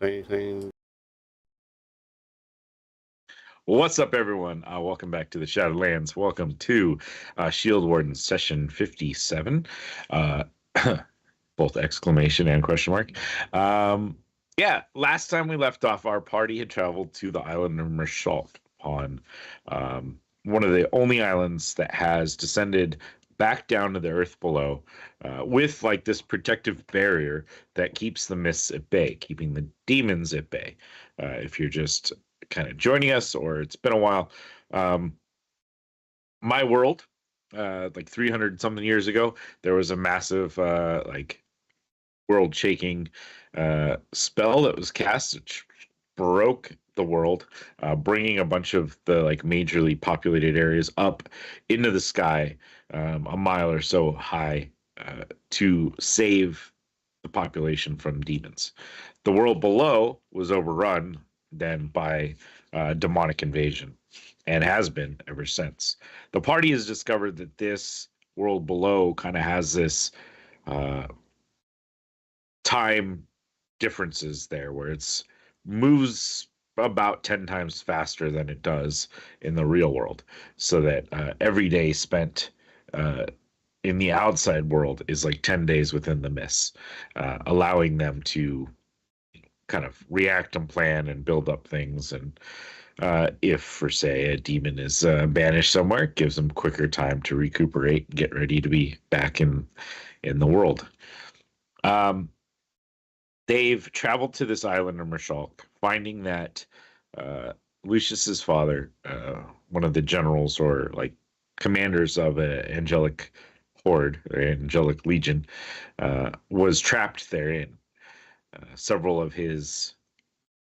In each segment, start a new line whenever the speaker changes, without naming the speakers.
Anything?
What's up, everyone? Welcome back to the Shadowlands. Welcome to Shield Wardens session 57. Uh, both exclamation and question mark. Last time we left off, our party had traveled to the island of Mershalt on one of the only islands that has descended back down to the earth below with like this protective barrier that keeps the mists at bay, keeping the demons at bay. If you're just kind of joining us or it's been a while, my world, like 300 something years ago, there was a massive like world shaking spell that was cast, which broke the world, bringing a bunch of the like majorly populated areas up into the sky, a mile or so high, to save the population from demons. The world below was overrun then by demonic invasion and has been ever since. The party has discovered that this world below kind of has this time differences there where it's moves about 10 times faster than it does in the real world, so that every day spent in the outside world is like 10 days within the mists, allowing them to kind of react and plan and build up things. And if, for say, a demon is banished somewhere, it gives them quicker time to recuperate and get ready to be back in the world. They've traveled to this island of Mershulk, finding that Lucius's father, one of the generals or like commanders of an angelic horde, or angelic legion, was trapped therein. Several of his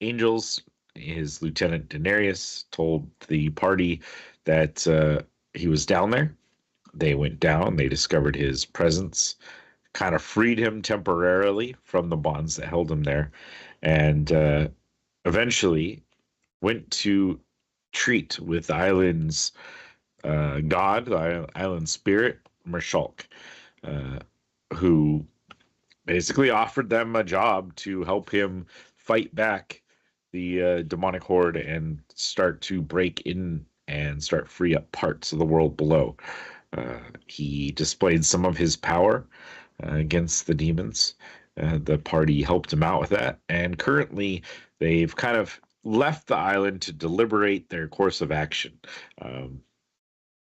angels, his lieutenant Denarius, told the party that he was down there. They went down, they discovered his presence, kind of freed him temporarily from the bonds that held him there, and eventually went to treat with the island's god, the island spirit, Mershulk, who basically offered them a job to help him fight back the demonic horde and start to break in and start free up parts of the world below. He displayed some of his power against the demons. The party helped him out with that, and currently they've kind of left the island to deliberate their course of action.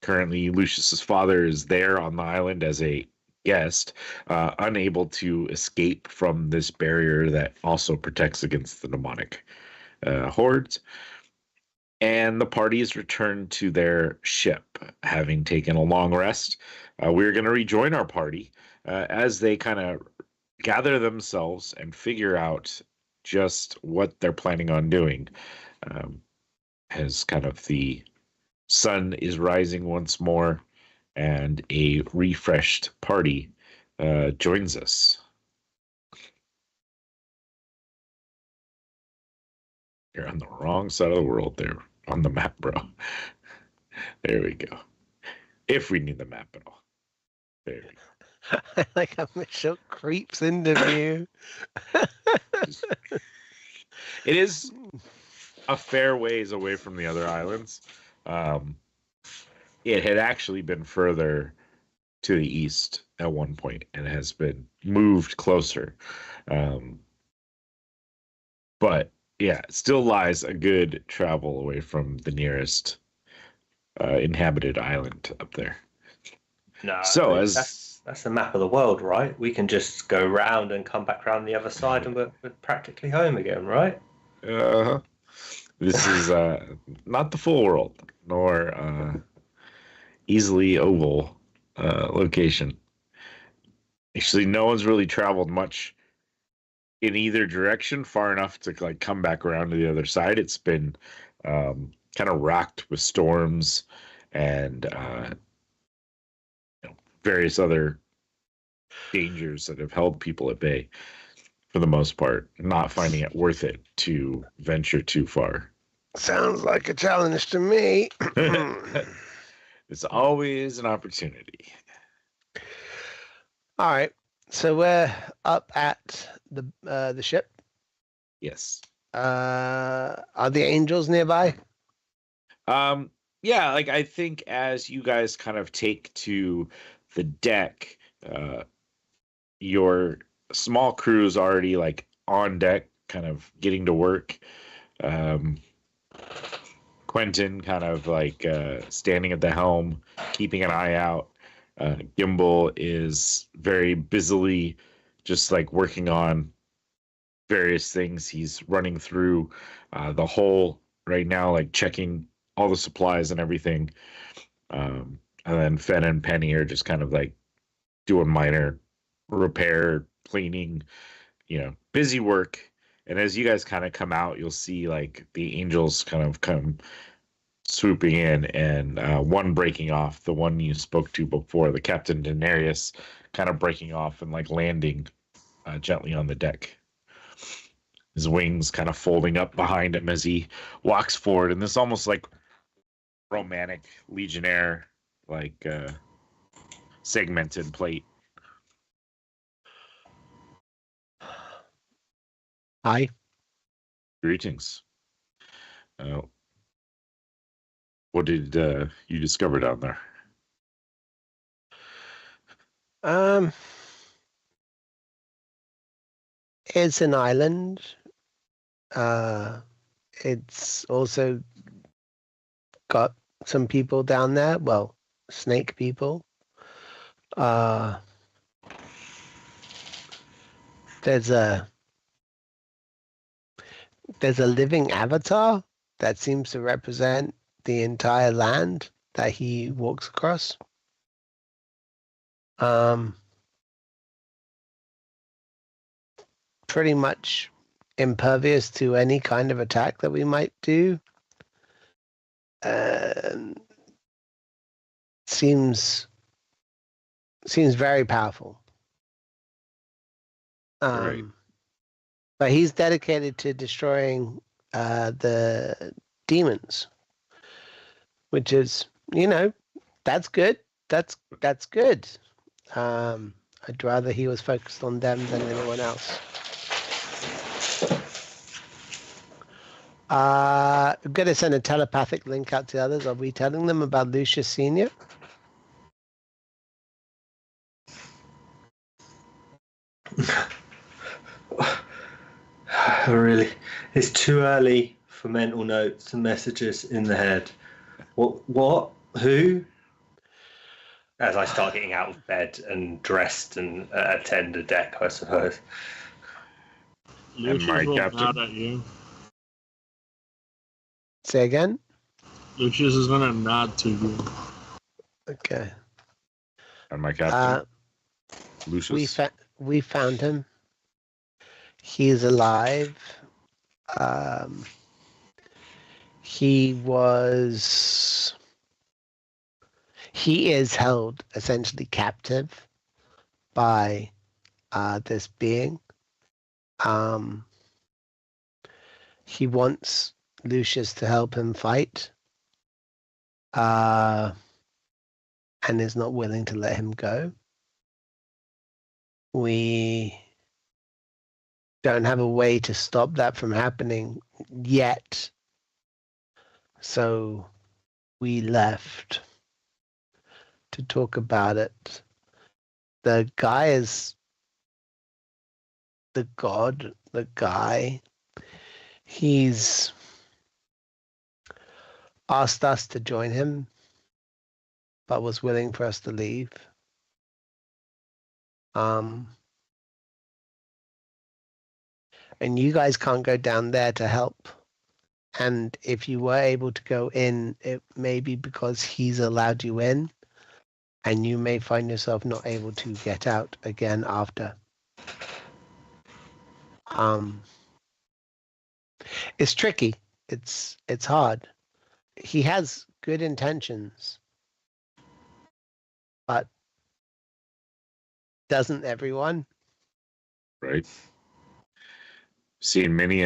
Currently, Lucius's father is there on the island as a guest, unable to escape from this barrier that also protects against the demonic hordes. And the party is returned to their ship, having taken a long rest. We're going to rejoin our party as they kind of gather themselves and figure out just what they're planning on doing. As kind of the sun is rising once more and a refreshed party joins us. You're on the wrong side of the world there on the map, bro. There we go. If we need the map at all. There we go.
Like a Mitchell creeps into view.
It is a fair ways away from the other islands. It had actually been further to the east at one point and has been moved closer. But yeah, it still lies a good travel away from the nearest inhabited island up there.
No,
So
that's the map of the world, right? We can just go round and come back round the other side, and we're practically home again, right?
This is not the full world, nor easily oval location. Actually, no one's really traveled much in either direction far enough to like come back around to the other side. It's been kind of rocked with storms and various other dangers that have held people at bay for the most part, not finding it worth it to venture too far.
Sounds like a challenge to me.
It's always an opportunity.
All right, so we're up at the ship.
Yes.
Are the angels nearby?
Yeah, like I think as you guys kind of take to the deck, your small crew's already like on deck, kind of getting to work. Um, Quentin kind of like standing at the helm, keeping an eye out. Gimbal is very busily just like working on various things. He's running through the whole right now, like checking all the supplies and everything. And then Fen and Penny are just kind of like doing minor repair, cleaning, busy work. And as you guys kind of come out, you'll see like the angels kind of come swooping in, and one breaking off, the one you spoke to before, the Captain Denarius, kind of breaking off and like landing gently on the deck. His wings kind of folding up behind him as he walks forward, and this almost like romantic legionnaire, like segmented plate.
Hi.
Greetings. What did you discover down there?
It's an island. It's also got some people down there. Well, snake people. There's a living avatar that seems to represent the entire land that he walks across. Pretty much impervious to any kind of attack that we might do. Seems very powerful.
Right.
But he's dedicated to destroying the demons, which is, that's good. That's good. I'd rather he was focused on them than anyone else. I'm going to send a telepathic link out to others. Are we telling them about Lucius Sr.?
Really, it's too early for mental notes and messages in the head. What? Who? As I start getting out of bed and dressed and attend the deck, I suppose.
And my
Lucius will
captain?
nod at you.
Say again?
Lucius is gonna nod to you.
Okay.
And my captain? Lucius?
We found him. He's alive. He is held essentially captive by this being. He wants Lucius to help him fight, and is not willing to let him go. We don't have a way to stop that from happening yet. So we left to talk about it. The guy is the god, the guy. He's asked us to join him, but was willing for us to leave. And you guys can't go down there to help. And if you were able to go in, it may be because he's allowed you in, and you may find yourself not able to get out again after. It's tricky. It's hard. He has good intentions, but doesn't everyone?
Right. Seen many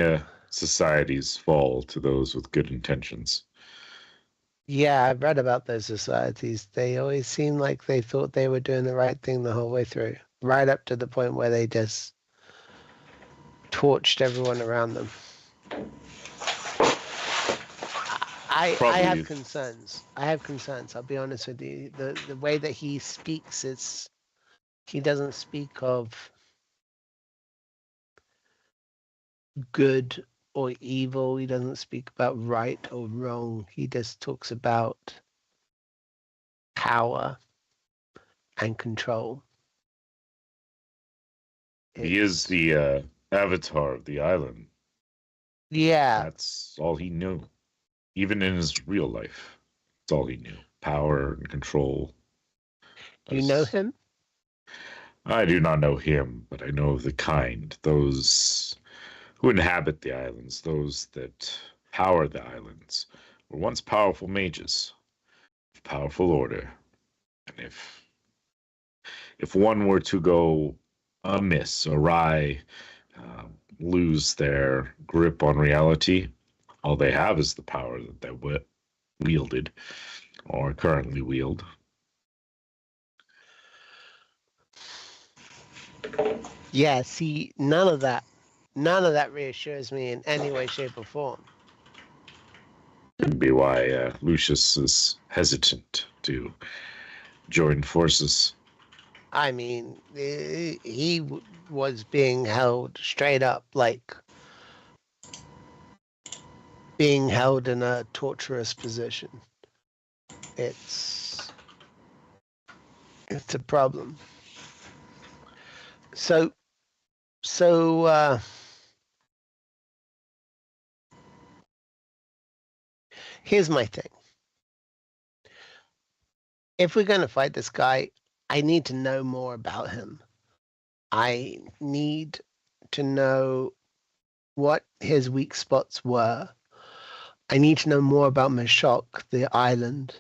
societies fall to those with good intentions.
Yeah, I've read about those societies. They always seem like they thought they were doing the right thing the whole way through, right up to the point where they just torched everyone around them. I
Probably.
have concerns. I have concerns. I'll be honest with you. The way that he speaks is he doesn't speak of good or evil. He doesn't speak about right or wrong. He just talks about power and control.
He is the avatar of the island.
Yeah.
That's all he knew. Even in his real life, that's all he knew. Power and control.
You know him?
I do not know him, but I know of the kind, those who inhabit the islands, those that power the islands, were once powerful mages, of powerful order. And if one were to go amiss, awry, lose their grip on reality, all they have is the power that they wielded or currently wield.
Yeah, see, none of that reassures me in any way, shape, or form.
Could be why Lucius is hesitant to join forces.
I mean, he was being held straight up, like being held in a torturous position. It's a problem. So here's my thing. If we're going to fight this guy, I need to know more about him. I need to know what his weak spots were. I need to know more about Mashok, the island.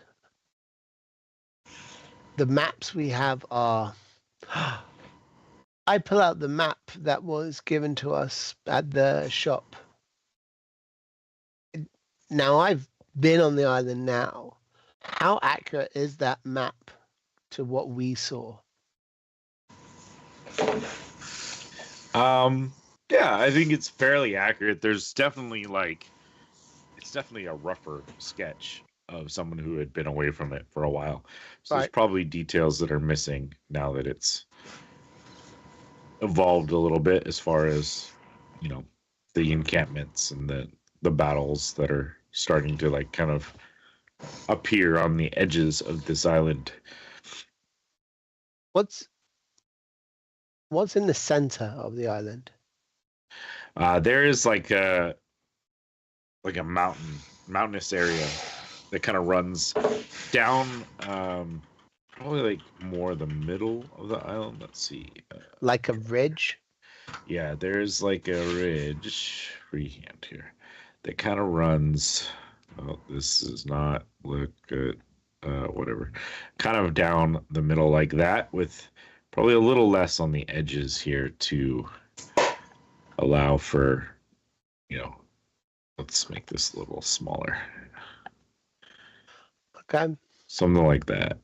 The maps we have are... I pull out the map that was given to us at the shop. Now, I've been on the island now. How accurate is that map to what we saw?
Yeah, I think it's fairly accurate. There's definitely it's definitely a rougher sketch of someone who had been away from it for a while. So there's probably details that are missing now that it's evolved a little bit as far as, the encampments and the battles that are starting to kind of appear on the edges of this island.
What's in the center of the island?
There is a mountainous area that kind of runs down, probably more the middle of the island. Let's see.
Like a ridge?
Yeah, there's a ridge, freehand here, that kind of runs. Oh, this does not look good. Whatever. Kind of down the middle like that, with probably a little less on the edges here to allow for, let's make this a little smaller.
Okay.
Something like that.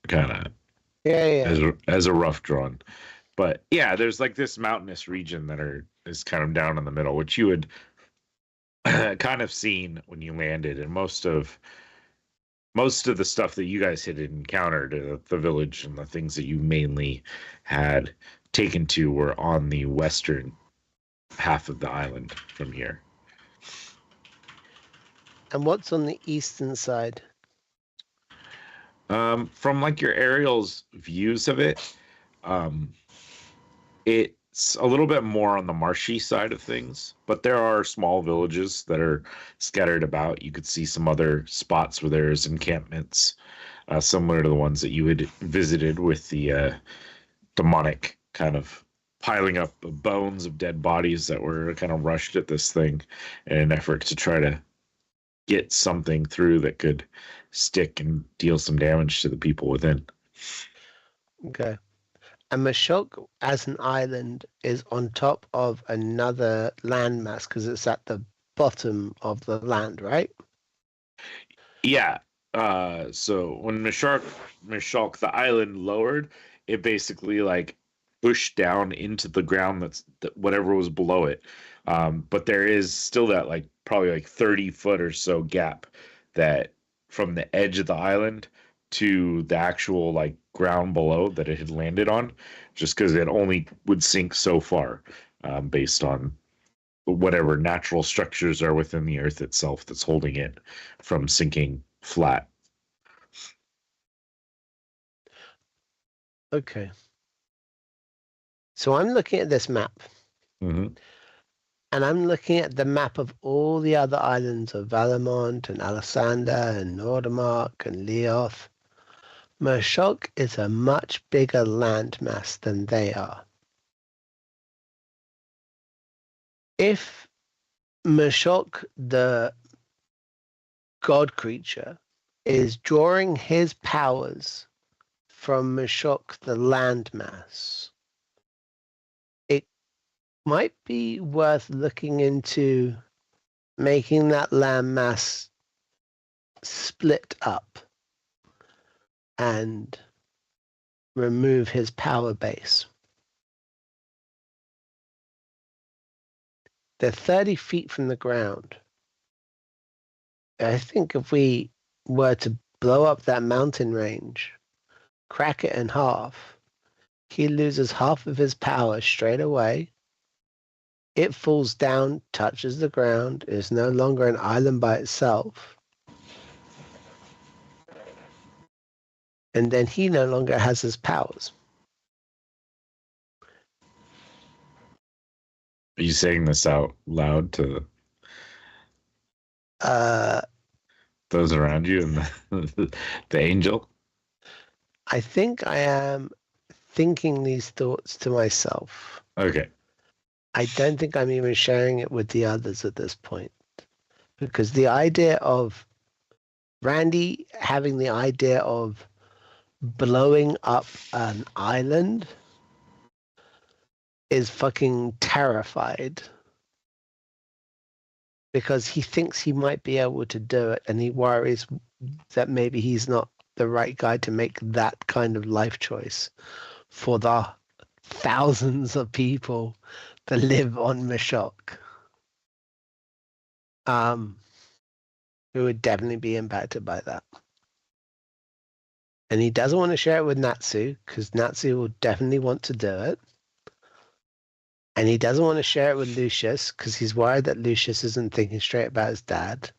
Kind of.
Yeah.
As a rough drawn. But yeah, there's this mountainous region that is kind of down in the middle, which you had kind of seen when you landed, and most of the stuff that you guys had encountered, the village and the things that you mainly had taken to, were on the western half of the island from here.
And what's on the eastern side?
From your aerial's views of it, it's a little bit more on the marshy side of things, but there are small villages that are scattered about. You could see some other spots where there's encampments, similar to the ones that you had visited, with the demonic kind of piling up of bones of dead bodies that were kind of rushed at this thing in an effort to try to get something through that could stick and deal some damage to the people within.
Okay. And Mashok, as an island, is on top of another landmass because it's at the bottom of the land, right?
Yeah. So when Mashok, the island lowered, it basically pushed down into the ground that whatever was below it. But there is still that like probably like 30 foot or so gap that from the edge of the island to the actual like ground below that it had landed on, just because it only would sink so far, based on whatever natural structures are within the earth itself that's holding it from sinking flat.
Okay. So I'm looking at this map,
Mm-hmm.
and I'm looking at the map of all the other islands of Valamont and Alessander and Nordermark and Leoth. Mershok is a much bigger landmass than they are. If Mershok, the god creature, is drawing his powers from Mershok, the landmass, it might be worth looking into making that landmass split up and remove his power base. They're 30 feet from the ground. I think if we were to blow up that mountain range, crack it in half, he loses half of his power straight away. It falls down, touches the ground, is no longer an island by itself. And then he no longer has his powers.
Are you saying this out loud to those around you and the angel?
I think I am thinking these thoughts to myself.
Okay.
I don't think I'm even sharing it with the others at this point. Because the idea of Randy having the idea of blowing up an island is fucking terrified. Because he thinks he might be able to do it, and he worries that maybe he's not the right guy to make that kind of life choice for the thousands of people that live on Mashok. Who would definitely be impacted by that. And he doesn't want to share it with Natsu, because Natsu will definitely want to do it. And he doesn't want to share it with Lucius, because he's worried that Lucius isn't thinking straight about his dad.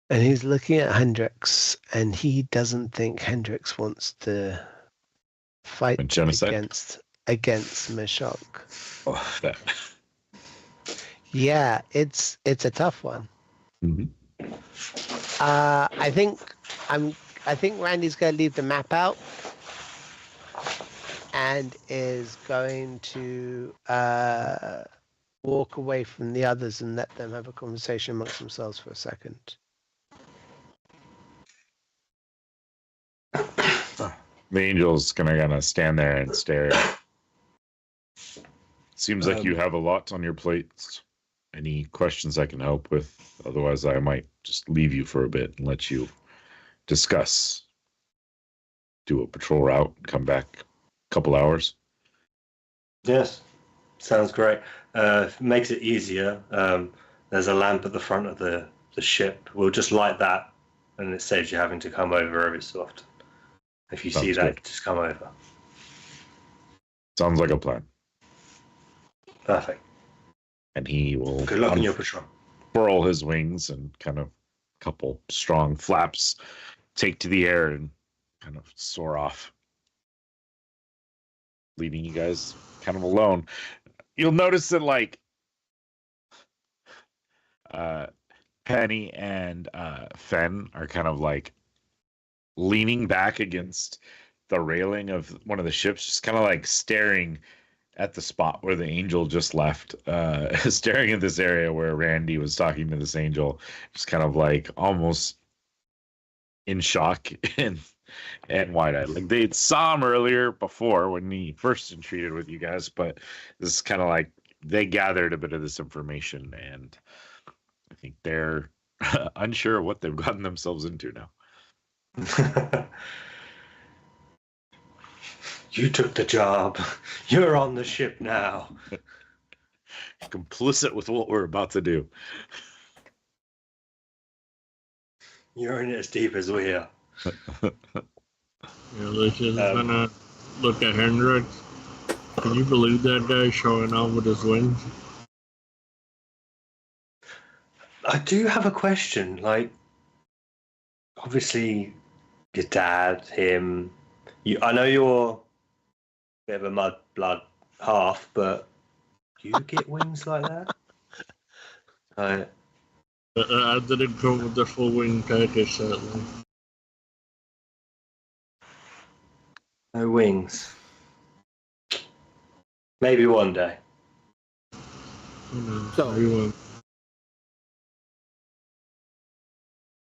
And he's looking at Hendrix, and he doesn't think Hendrix wants to fight against Mashok.
Oh, that.
Yeah, it's a tough one.
Mm-hmm.
I think Randy's going to leave the map out and is going to walk away from the others and let them have a conversation amongst themselves for a second.
The angel's gonna kind of stand there and stare. Seems like you have a lot on your plates. Any questions I can help with? Otherwise, I might just leave you for a bit and let you discuss. Do a patrol route, come back a couple hours.
Yes, sounds great. Makes it easier. There's a lamp at the front of the ship. We'll just light that, and it saves you having to come over every so often. If you see that, just come over.
Sounds like a plan.
Perfect.
And he will
Good luck in your patrol.
Furl his wings and kind of a couple strong flaps take to the air and kind of soar off, leaving you guys kind of alone. You'll notice that like Penny and Fen are kind of like leaning back against the railing of one of the ships, just kind of like staring at the spot where the angel just left, staring at this area where Randy was talking to this angel, just kind of like almost in shock and wide-eyed. Like they saw him earlier before when he first entreated with you guys, but this is kind of like they gathered a bit of this information, and I think they're unsure of what they've gotten themselves into now.
You took the job. You're on the ship now.
Complicit with what we're about to do.
You're in it as deep as we are.
Yeah, Lucius is gonna look at Hendrix. Can you believe that guy showing off with his wings?
I do have a question. Like, obviously, your dad, him. I know you're a bit of a mud blood half, but do you get wings like that?
I didn't come with the full wing package, sadly.
No wings. Maybe one day.
So-
Everyone.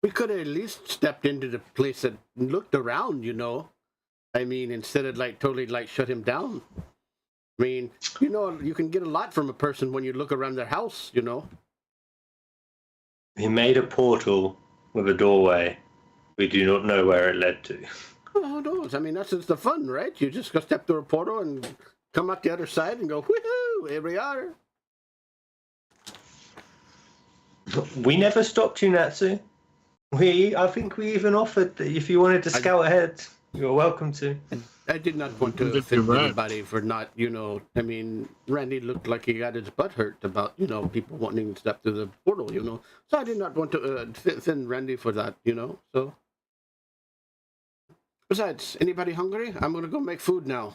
We could have at least stepped into the place and looked around, you know. I mean, instead of like totally like shut him down. I mean, you know, you can get a lot from a person when you look around their house, you know.
He made a portal with a doorway. We do not know where it led to.
Well, who knows? I mean, that's just the fun, right? You just go step through a portal and come out the other side and go, woohoo, here we are.
We never stopped you, Natsu. I think we even offered that if you wanted to scout ahead, you were welcome to.
I did not want to offend anybody for not, you know, I mean, Randy looked like he got his butt hurt about, you know, people wanting to step through the portal, you know. So I did not want to offend Randy for that, you know, so. Besides, anybody hungry? I'm going to go make food now.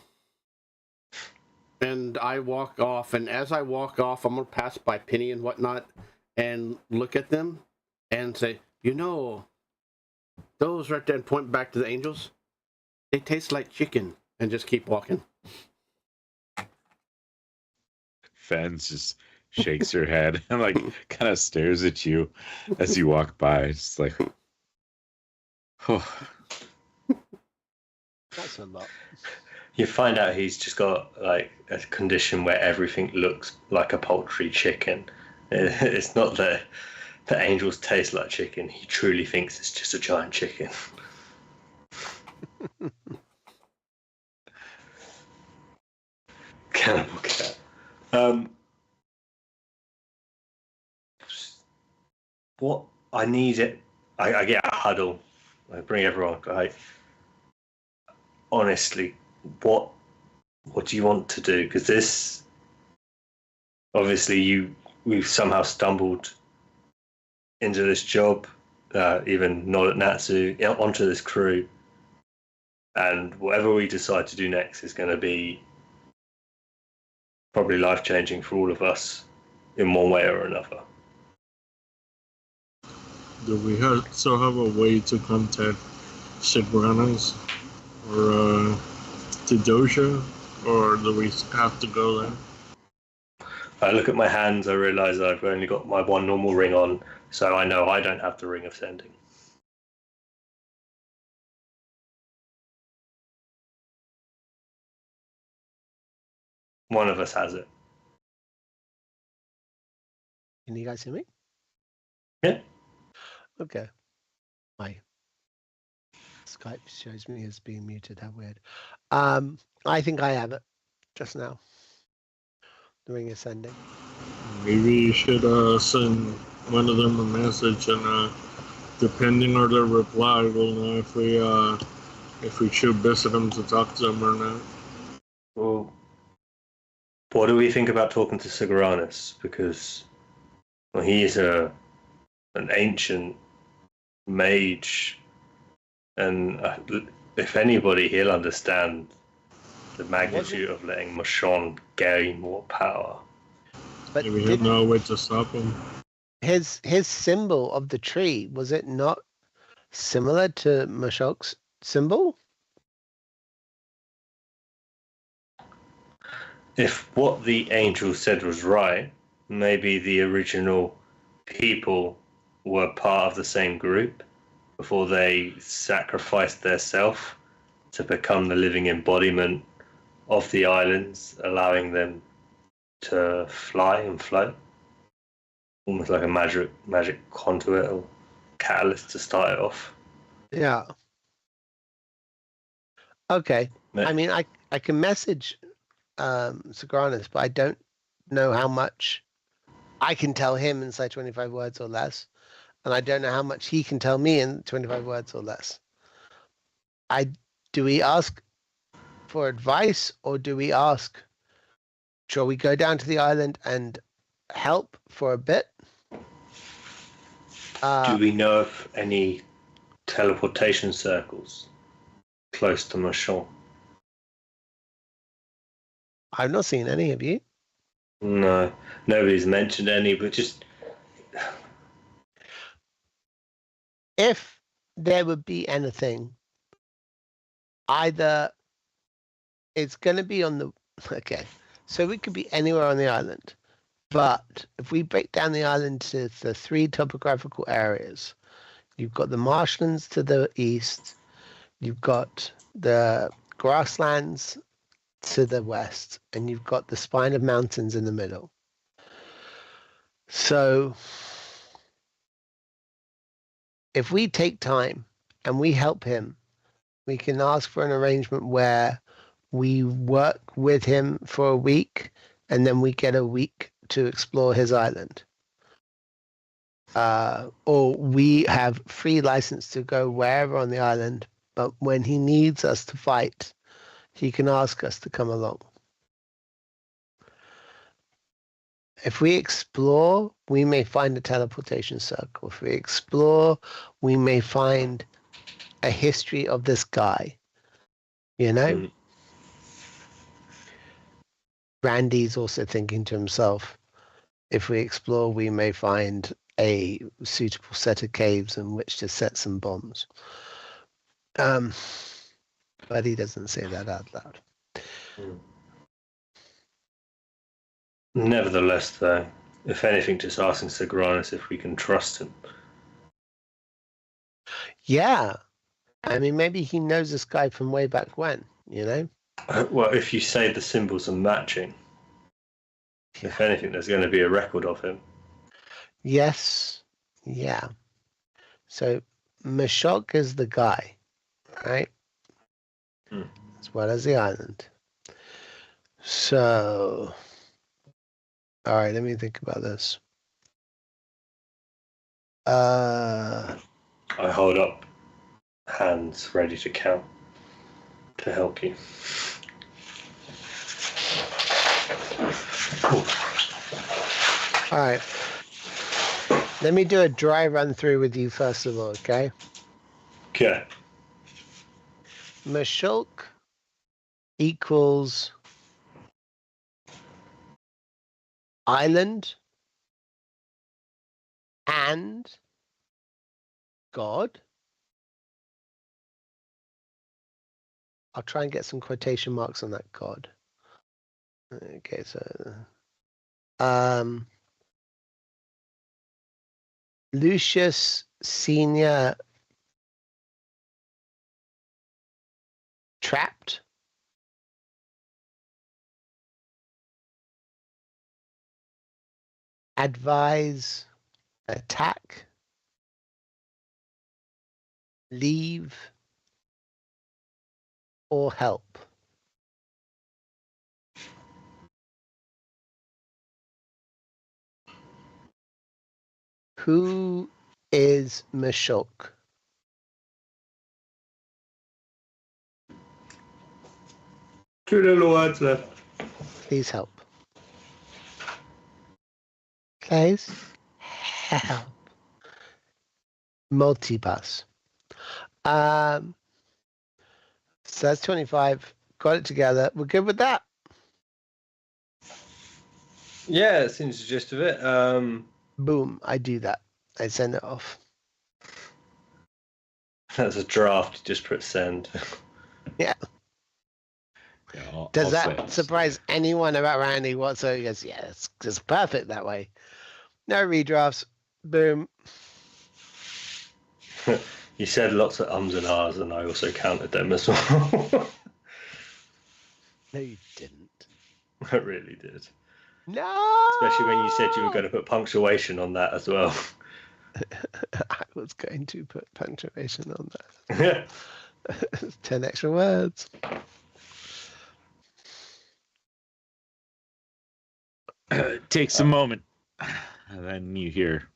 And I walk off, and as I walk off, I'm going to pass by Penny and whatnot and look at them and say, you know, those right there, and point back to the angels, they taste like chicken, and just keep walking.
Fens just shakes her head and like kind of stares at you as you walk by. It's like, oh.
That's a lot.
You find out he's just got like a condition where everything looks like a poultry chicken. It's not that the angels taste like chicken. He truly thinks it's just a giant chicken. Cannibal cat. What I need it. I get a huddle. I bring everyone. Honestly, what do you want to do? Because this, obviously, we've somehow stumbled into this job, even not at Natsu, onto this crew, and whatever we decide to do next is going to be probably life-changing for all of us in one way or another.
Do we still have a way to contact Sigranas or to Doja, or do we have to go there?
I look at my hands, I realise I've only got my one normal ring on, so I know I don't have the ring of sending. One of us has it.
Can you guys hear me?
Yeah.
Okay. My Skype shows me as being muted. How weird. I think I have it just now. The ring is sending.
Maybe you should send one of them a message, and depending on their reply, we'll know if we should visit them to talk to them or not.
Well, what do we think about talking to Sigoranus? Because he is an ancient mage, and if anybody, he'll understand the magnitude of letting Mashon gain more power.
But
Maybe he'll know a way to stop them.
his symbol of the tree, was it not similar to Mashok's symbol?
If what the angel said was right, maybe the original people were part of the same group before they sacrificed their self to become the living embodiment of the islands, allowing them to fly and float. Almost like a magic conduit or catalyst to start it off.
Yeah. Okay. I mean, I can message Sagranis, but I don't know how much I can tell him in, say, 25 words or less. And I don't know how much he can tell me in 25 words or less. Do we ask for advice, or do we ask, shall we go down to the island and help for a bit?
Do we know of any teleportation circles close to Machon?
I've not seen any of you.
No, nobody's mentioned any, but just...
If there would be anything, either it's going to be on the... Okay, so we could be anywhere on the island. But if we break down the island to the 3 topographical areas, you've got the marshlands to the east, you've got the grasslands to the west, and you've got the spine of mountains in the middle. So if we take time and we help him, we can ask for an arrangement where we work with him for a week and then we get a week to explore his island. Or we have free license to go wherever on the island, but when he needs us to fight, he can ask us to come along. If we explore, we may find a teleportation circle. If we explore, we may find a history of this guy. You know? Randy's also thinking to himself, if we explore, we may find a suitable set of caves in which to set some bombs. But he doesn't say that out loud.
Nevertheless, though, if anything, just asking Sagranis if we can trust him.
Yeah. I mean, maybe he knows this guy from way back when, you know?
Well, if you say the symbols are matching, if anything, there's going to be a record of him.
Yes. Yeah. So Mashok is the guy, right? As well as the island. So, all right, let me think about this.
I hold up hands ready to count to help you.
All right. Let me do a dry run through with you first of all, okay?
Okay.
Mashulk equals island and God. I'll try and get some quotation marks on that God. Okay, so Lucius Senior trapped. Advise, attack, leave, or help. Who is Mashok?
Two little words left.
Please help. Please help. Multipass. So that's 25. Got it together. We're good with that.
Yeah, it seems the gist of it.
Boom. I do that. I send it off.
That's a draft. Just put send.
Yeah.
Yeah,
Does
I'll
that
say-
surprise anyone about Randy whatsoever? He goes, yeah, it's perfect that way. No redrafts. Boom.
You said lots of ums and ahs, and I also counted them as well.
No, you didn't.
I really did.
No.
Especially when you said you were going to put punctuation on that as well.
I was going to put punctuation on that. 10 extra words.
It takes a moment, and then you hear.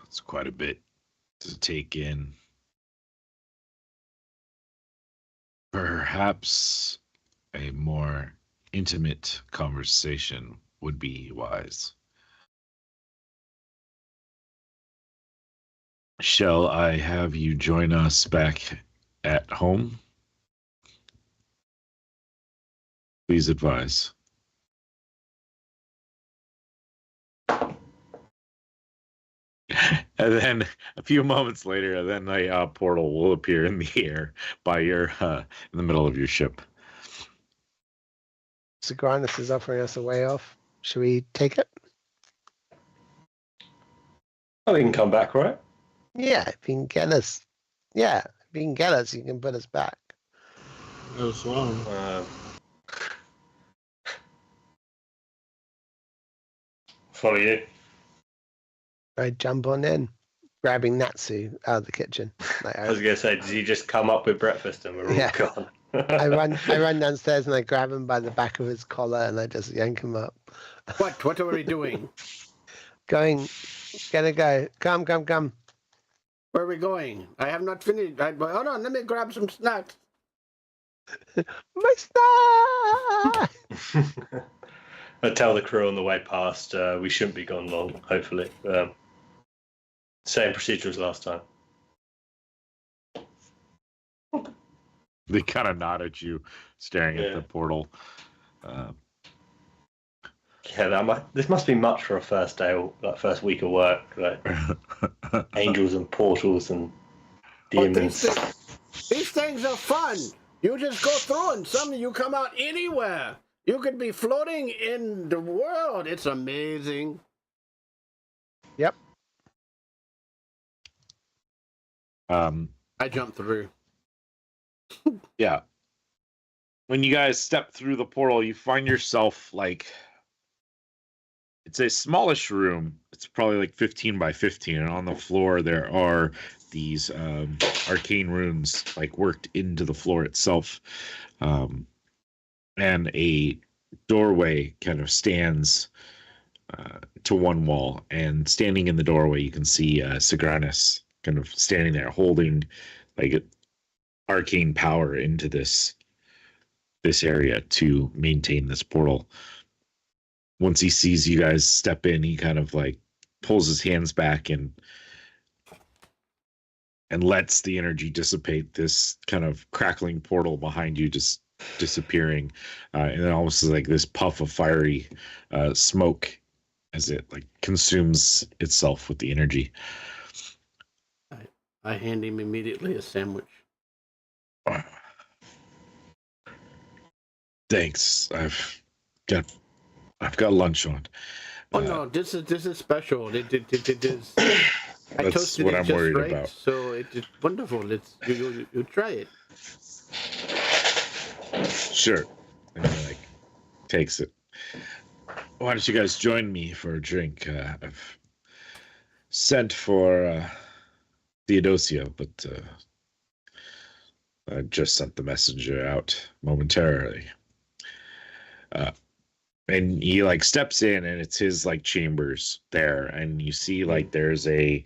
It's quite a bit to take in. Perhaps a more intimate conversation would be wise. Shall I have you join us back at home? Please advise. And then a few moments later, then a portal will appear in the air by your in the middle of your ship.
Sigranus is offering us a way off. Should we take it?
Oh, we can come back, right?
Yeah, if you can get us. Yeah, if you can get us, you can put us back.
As well.
Follow you.
I jump on in, grabbing Natsu out of the kitchen. Like,
I was gonna say, did he just come up with breakfast and we're
Yeah.
all gone?
I run downstairs and I grab him by the back of his collar and I just yank him up.
What are we doing?
Gonna go. Come.
Where are we going? I have not finished. Hold on, let me grab some snacks.
My snack!
I tell the crew on the way past we shouldn't be gone long, hopefully. Same procedure as last time.
They kind of nod at you, staring at the portal.
Yeah, this must be much for a first day, or like first week of work. Like angels and portals and demons.
These things are fun. You just go through and suddenly you come out anywhere. You could be floating in the world. It's amazing.
Yep.
I jumped through.
Yeah. When you guys step through the portal, you find yourself it's a smallish room. It's probably like 15 by 15, and on the floor there are these arcane runes worked into the floor itself. And a doorway kind of stands to one wall, and standing in the doorway you can see Sigranus kind of standing there holding arcane power into this area to maintain this portal. Once he sees you guys step in, he kind of pulls his hands back and lets the energy dissipate, this kind of crackling portal behind you just disappearing, and then almost this puff of fiery smoke as it consumes itself with the energy.
I hand him immediately a sandwich.
Thanks. I've got lunch on.
Oh no, this is special. It is. I
That's
toasted
what
it
I'm
just
worried
right,
about.
so it's wonderful. It's you try it.
Sure. And he takes it. Why don't you guys join me for a drink? I've sent for Theodosia, but I just sent the messenger out momentarily. And he steps in, and it's his chambers there, and you see there's a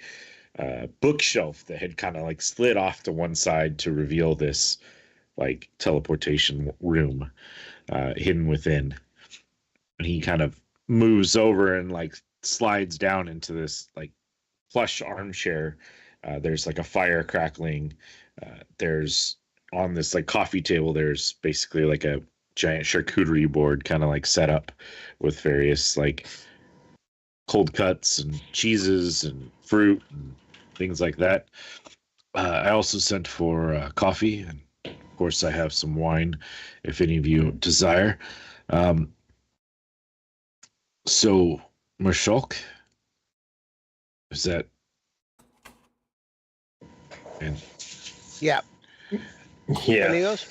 bookshelf that had kind of slid off to one side to reveal this teleportation room hidden within. And he kind of moves over and slides down into this plush armchair. There's a fire crackling. There's on this coffee table, there's basically a giant charcuterie board kind of set up with various cold cuts and cheeses and fruit and things like that. I also sent for coffee, and of course I have some wine if any of you desire. So Marshulk, is that? And
Yeah.
Yeah.
Amigos?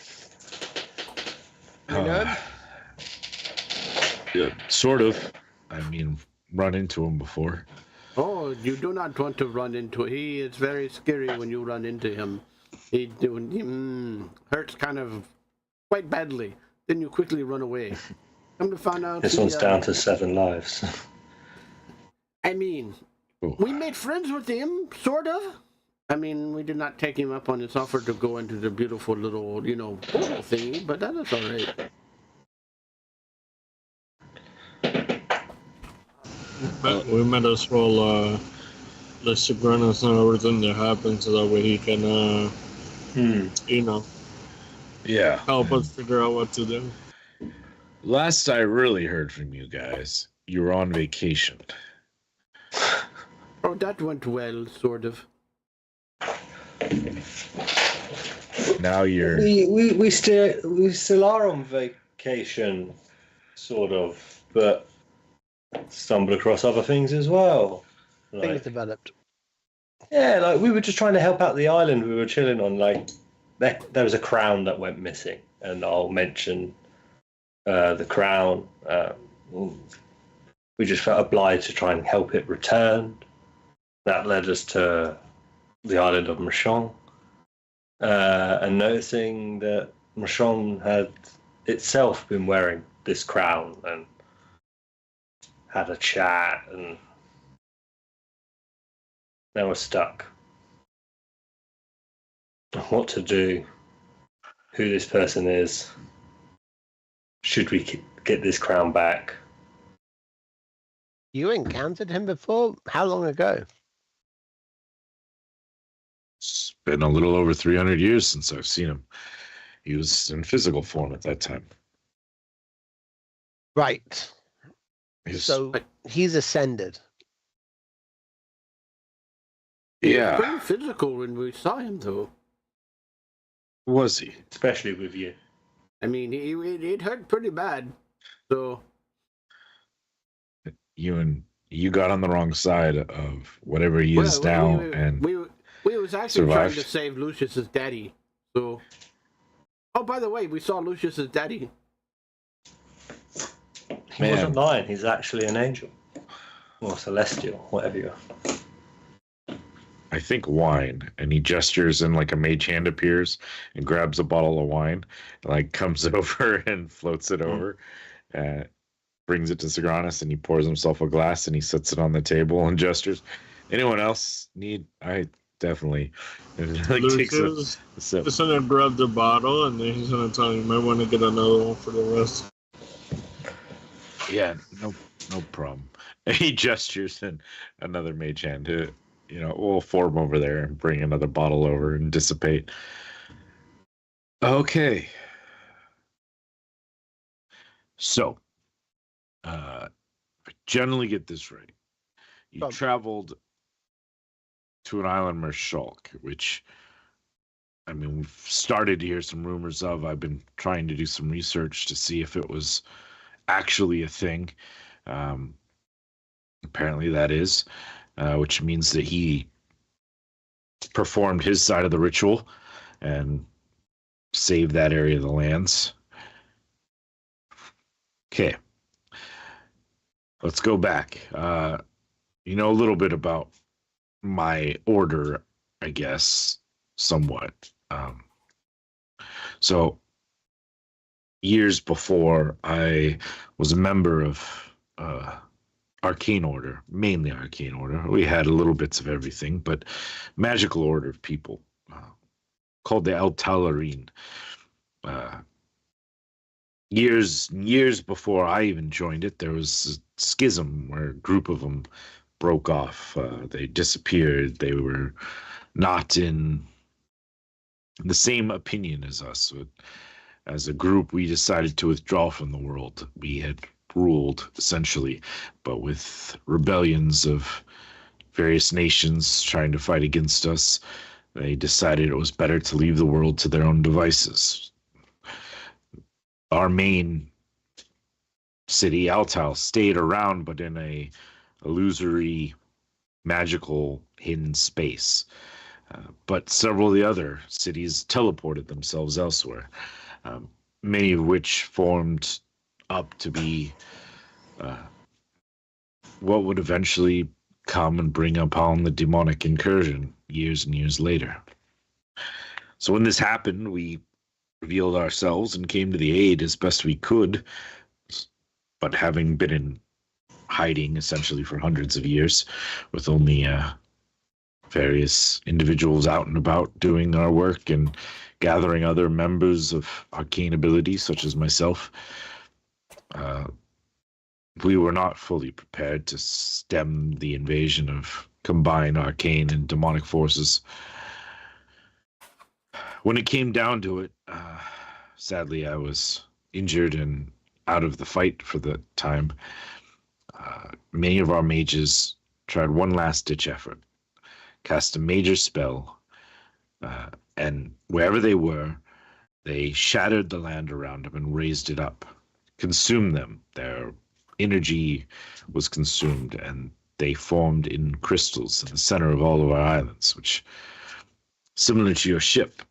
Yeah, sort of. I mean, run into him before.
Oh, you do not want to run into. He is very scary when you run into him. He hurts kind of quite badly. Then you quickly run away. Come to find out.
This one's down to 7 lives.
I mean,
Ooh.
we made friends with him, sort of. I mean, we did not take him up on his offer to go into the beautiful little, portal thingy, but that is all right.
But we might as well let Sogranos know everything that happened so that way he can,
Yeah.
help us figure out what to do.
Last I really heard from you guys, you were on vacation.
Oh, that went well, sort of.
Now you're.
We still are on vacation, sort of, but stumbled across other things as well.
Things developed.
Yeah, like we were just trying to help out the island we were chilling on. Like there was a crown that went missing, and I'll mention the crown. We just felt obliged to try and help it return. That led us to the island of Machon, and noticing that Machon had itself been wearing this crown and had a chat, and now we're stuck. What to do? Who this person is? Should we get this crown back?
You encountered him before? How long ago?
It's been a little over 300 years since I've seen him. He was in physical form at that time.
Right. So he's ascended.
He
Yeah.
was pretty physical when we saw him, though.
Was he?
Especially with you.
I mean, it hurt pretty bad. So
You got on the wrong side of whatever he is now, and
we was actually
survived.
trying to save Lucius's daddy. So, oh, by the way, we saw Lucius's daddy.
He wasn't lying. He's actually an angel. Or celestial, whatever you are.
I think wine, and he gestures and like a mage hand appears and grabs a bottle of wine, and like comes over and floats it over, brings it to Sogranos, and he pours himself a glass and he sets it on the table and gestures. Anyone else need? I definitely. And like takes a sip.
He's gonna grab the bottle and then he's gonna tell you might want to get another one for the rest.
Yeah, no problem. And he gestures and another mage hand to, we'll form over there and bring another bottle over and dissipate. Okay. So, I generally get this right. You traveled to an island, Marshulk, which, I mean, we've started to hear some rumors of. I've been trying to do some research to see if it was actually a thing. Apparently that is, which means that he performed his side of the ritual and saved that area of the lands. Okay. Let's go back. You know a little bit about my order, I guess, somewhat. So years before, I was a member of Arcane Order, mainly Arcane Order. We had little bits of everything, but magical order of people called the El Talarine. Years before I even joined it, there was a schism where a group of them broke off. They disappeared. They were not in the same opinion as us. So as a group, we decided to withdraw from the world. We had ruled, essentially, but with rebellions of various nations trying to fight against us, they decided it was better to leave the world to their own devices. Our main city, Altal, stayed around, but in a illusory, magical, hidden space. But several of the other cities teleported themselves elsewhere, many of which formed up to be what would eventually come and bring upon the demonic incursion years and years later. So when this happened, we revealed ourselves and came to the aid as best we could. but having been in hiding essentially for hundreds of years, with only various individuals out and about doing our work and gathering other members of arcane abilities, such as myself, we were not fully prepared to stem the invasion of combined arcane and demonic forces. When it came down to it, sadly, I was injured and out of the fight for the time. Many of our mages tried one last-ditch effort, cast a major spell, and wherever they were, they shattered the land around them and raised it up, consumed them. Their energy was consumed, and they formed in crystals in the center of all of our islands, which, similar to your ship,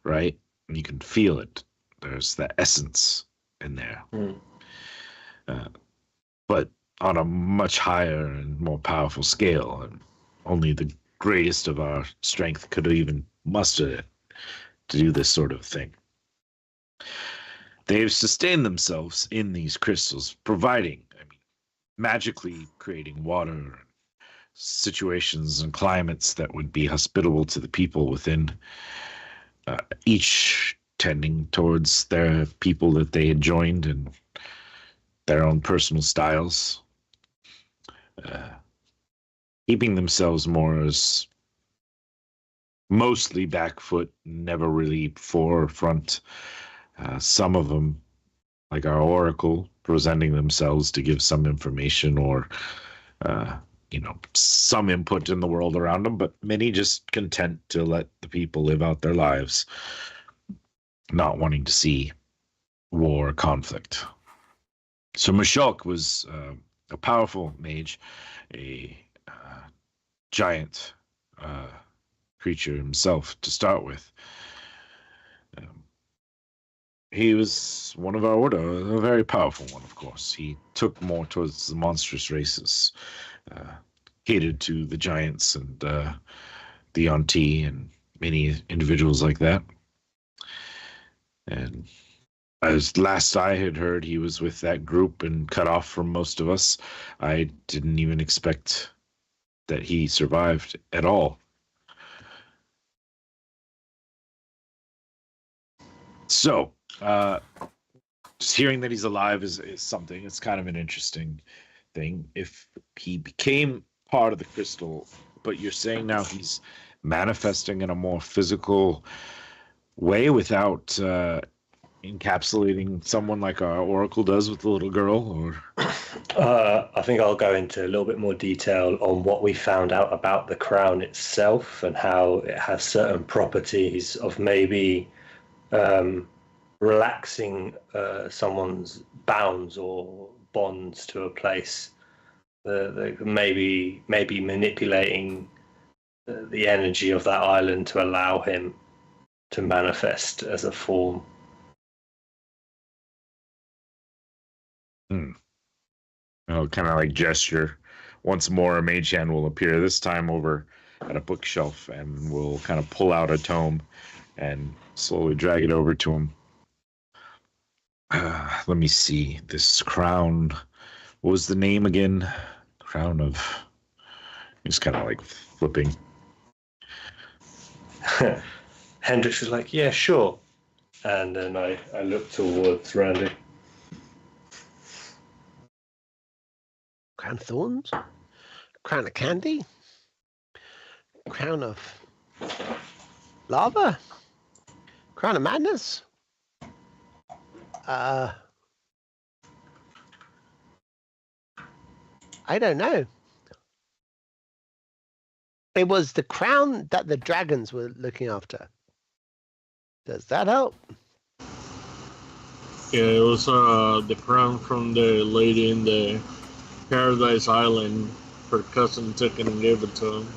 right? You can feel it. There's that essence in there. But on a much higher and more powerful scale, and only the greatest of our strength could even muster it to do this sort of thing. They've sustained themselves in these crystals, providing, magically creating water, situations and climates that would be hospitable to the people within, each tending towards their people that they had joined and their own personal styles, keeping themselves more as mostly back foot, never really forefront. Some of them, like our oracle, presenting themselves to give some information or, some input in the world around them, but many just content to let the people live out their lives, not wanting to see war or conflict. So Mashulk was a powerful mage, a giant creature himself to start with. He was one of our order, a very powerful one, of course. He took more towards the monstrous races, catered to the giants and the Auntie and many individuals like that. And as last I had heard, he was with that group and cut off from most of us. I didn't even expect that he survived at all. So, just hearing that he's alive is something. It's kind of an interesting thing. If he became part of the crystal, but you're saying now he's manifesting in a more physical way without encapsulating someone like our oracle does with the little girl, or
I think I'll go into a little bit more detail on what we found out about the crown itself and how it has certain properties of maybe relaxing someone's bounds or bonds to a place, maybe manipulating the energy of that island to allow him to manifest as a form.
I'll kind of like gesture. Once more, a mage hand will appear, this time over at a bookshelf, and will kind of pull out a tome and slowly drag it over to him. Let me see. This crown. What was the name again? Crown of. He's kind of like flipping.
Hendrix was like, "Yeah, sure." And then I looked towards Randy.
Crown of thorns? Crown of candy? Crown of lava? Crown of madness? I don't know. It was the crown that the dragons were looking after. Does that help?
Yeah, it was the crown from the lady in the Paradise Island. Her cousin took it and gave it to him.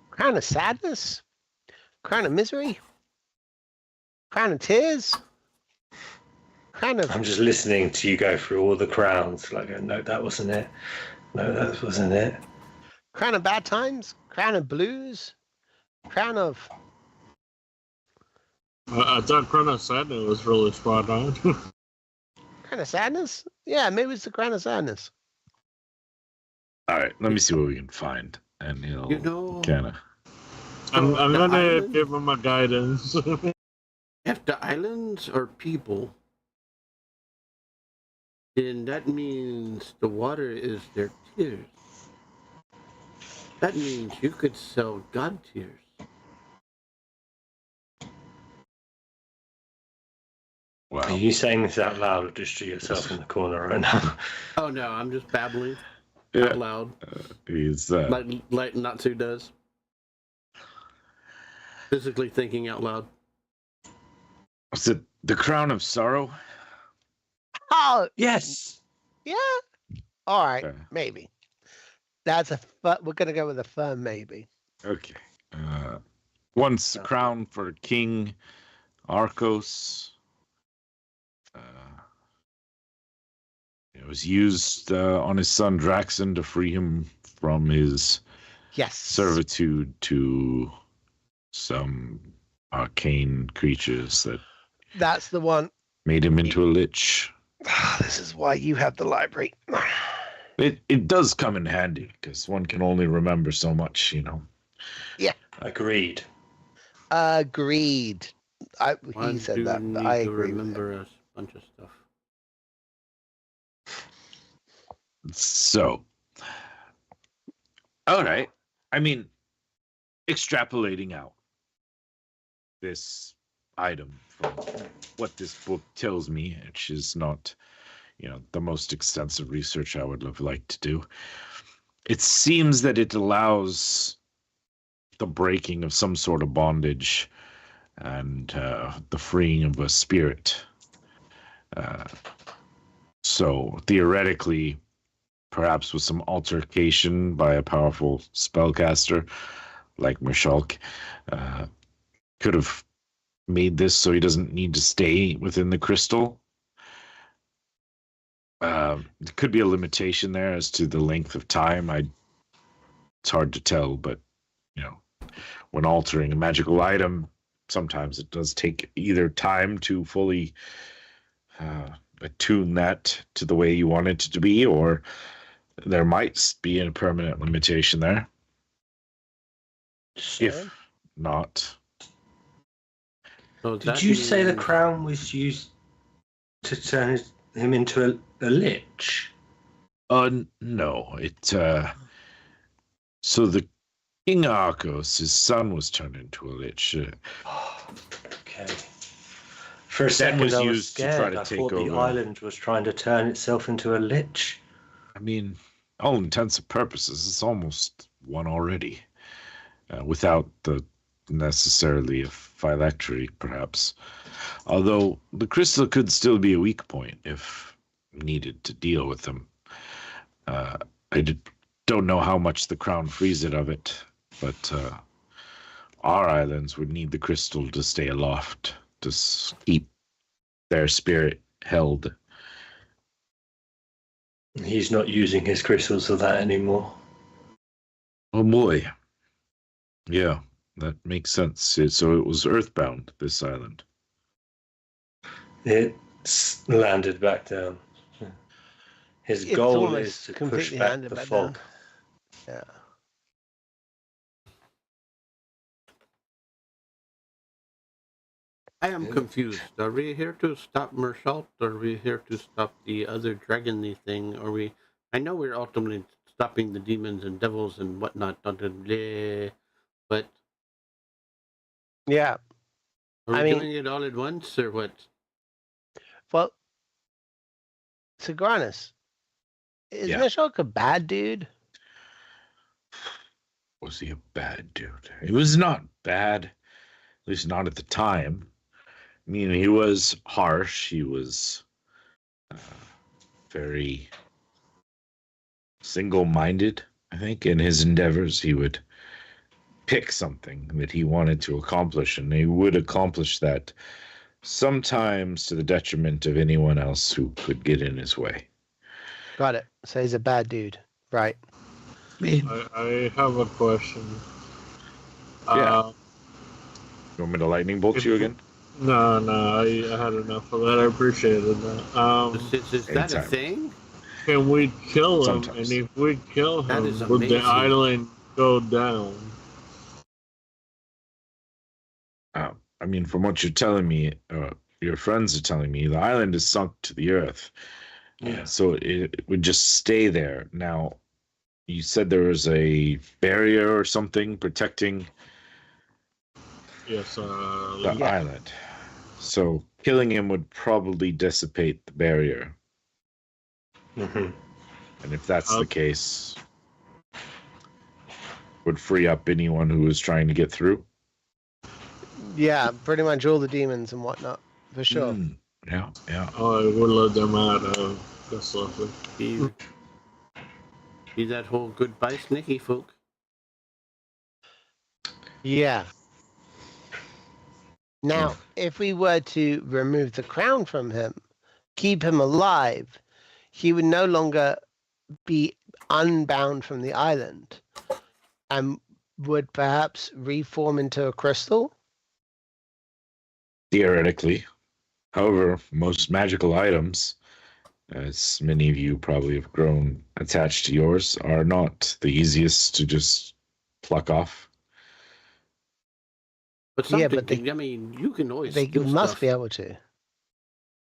Crown of sadness? Crown of misery? Crown of tears? Crown of...
I'm just listening to you go through all the crowns. Like, no, that wasn't it. No, that wasn't it.
Crown of bad times? Crown of blues? Crown of...
I thought Crown of Sadness was really spot on.
Crown of Sadness? Yeah, maybe it's the Crown of Sadness.
All right, let me see what we can find, and he'll
You know,
kind of.
I'm
the
gonna
island?
give him a guidance.
If the islands are people, then that means the water is their tears. That means you could sell God tears.
Are
Wow.
you saying this out loud or just to yourself in the corner right now?
Oh no, I'm just babbling
Yeah,
out loud,
he's
like Natsu does. Physically thinking out loud.
was it the Crown of Sorrow?
Oh,
Yes.
yeah. All right,
Okay.
maybe. That's we're gonna go with a firm maybe.
Okay. Once a crown for King Arcos. It was used on his son Draxon to free him from his
Yes.
servitude to some arcane creatures that
That's the one.
made him into a lich.
This is why you have the library.
It does come in handy because one can only remember so much, you know.
Agreed.
Agreed. He
One
said
do
that,
need
but I
to
agree with him.
remember a bunch of stuff.
So, all right. I mean, extrapolating out this item from what this book tells me, which is not, the most extensive research I would have liked to do. It seems that it allows the breaking of some sort of bondage and the freeing of a spirit. So theoretically, perhaps with some altercation by a powerful spellcaster like Mishalk, could have made this so he doesn't need to stay within the crystal. There could be a limitation there as to the length of time. It's hard to tell, but when altering a magical item, sometimes it does take either time to fully attune that to the way you want it to be, or there might be a permanent limitation there.
So,
If not,
So
did
that
you say the
means-
crown was used to turn him into a lich?
no. So the King Arcos, his son, was turned into a lich.
Okay. For a second,
was
I was
used to try
scared.
to
I
take
thought the
over.
island was trying to turn itself into a lich.
I mean, all intents and purposes, it's almost one already, without the necessarily a phylactery, perhaps. Although the crystal could still be a weak point if needed to deal with them. Don't know how much the crown frees it of it, but our islands would need the crystal to stay aloft, to keep their spirit held.
He's not using his crystals for that anymore.
Oh boy. Yeah, that makes sense. So it was earthbound, this island.
It's landed back down. His
It's
goal
almost
is to push
completely
back
landed
the
back
fog.
down. Yeah.
I am confused. Are we here to stop Mershalt? Or are we here to stop the other dragony thing? I know we're ultimately stopping the demons and devils and whatnot, but
Yeah.
are we
I mean-
doing it all at once or what?
Well, Sigranus, is
Yeah.
Mishok a bad dude?
Was he a bad dude? He was not bad, at least not at the time. I mean, he was harsh. He was very single-minded, I think, in his endeavors. He would pick something that he wanted to accomplish, and he would accomplish that sometimes to the detriment of anyone else who could get in his way.
Got it. So he's a bad dude. Right.
I have a question.
Yeah. You want me to lightning bolt you again?
No, I had enough of that. I appreciated that.
Is that a
Anytime.
thing?
Can we kill him?
Sometimes.
And if we kill
That is
him, would the
amazing.
island go down?
I mean, from what you're telling me, your friends are telling me, the island is sunk to the earth.
Yeah.
So it would just stay there. Now, you said there was a barrier or something protecting
Yes,
the
Yeah.
island. So killing him would probably dissipate the barrier.
Hmm.
And if that's the case, would free up anyone who was trying to get through.
Yeah, pretty much all the demons and whatnot, for sure.
Yeah.
I would let them out. That's lovely.
Be that whole goodbye, sneaky folk.
Yeah. Now, if we were to remove the crown from him, keep him alive, he would no longer be unbound from the island and would perhaps reform into a crystal.
Theoretically. However, most magical items, as many of you probably have grown attached to yours, are not the easiest to just pluck off.
But
Yeah,
something,
but they-
I mean, you can always
They
steal
must
stuff.
be able to.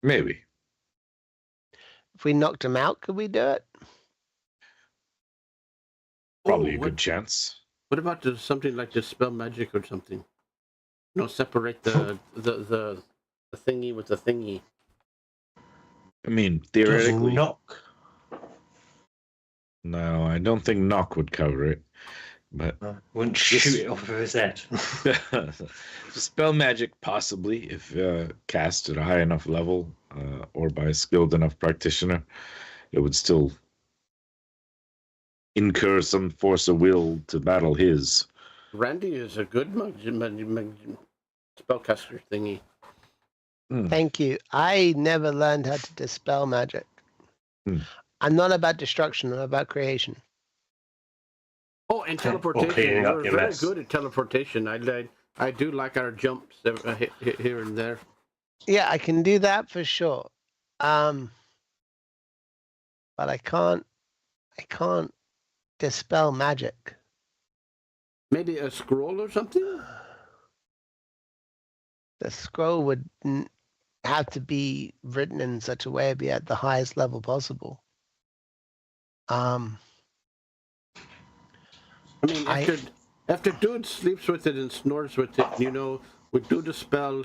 Maybe.
If we knocked him out, could we do it?
Probably a
what,
good chance.
What about something like dispel magic or something? You know, separate the thingy with the thingy.
I mean,
Does
theoretically.
knock?
No, I don't think knock would cover it. But
Wouldn't shoot it off of his head.
spell magic possibly, if cast at a high enough level or by a skilled enough practitioner, it would still incur some force of will to battle his.
Randy is a good spellcaster thingy.
Thank you. I never learned how to dispel magic. I'm not about destruction, I'm about creation.
Oh, and teleportation.
cleaning up
You're
your
very
mess.
good at teleportation. I do like our jumps hit here and there.
Yeah, I can do that for sure. But I can't dispel magic.
Maybe a scroll or something?
The scroll would have to be written in such a way to be at the highest level possible.
I mean, after dude sleeps with it and snores with it, you know, would do the spell,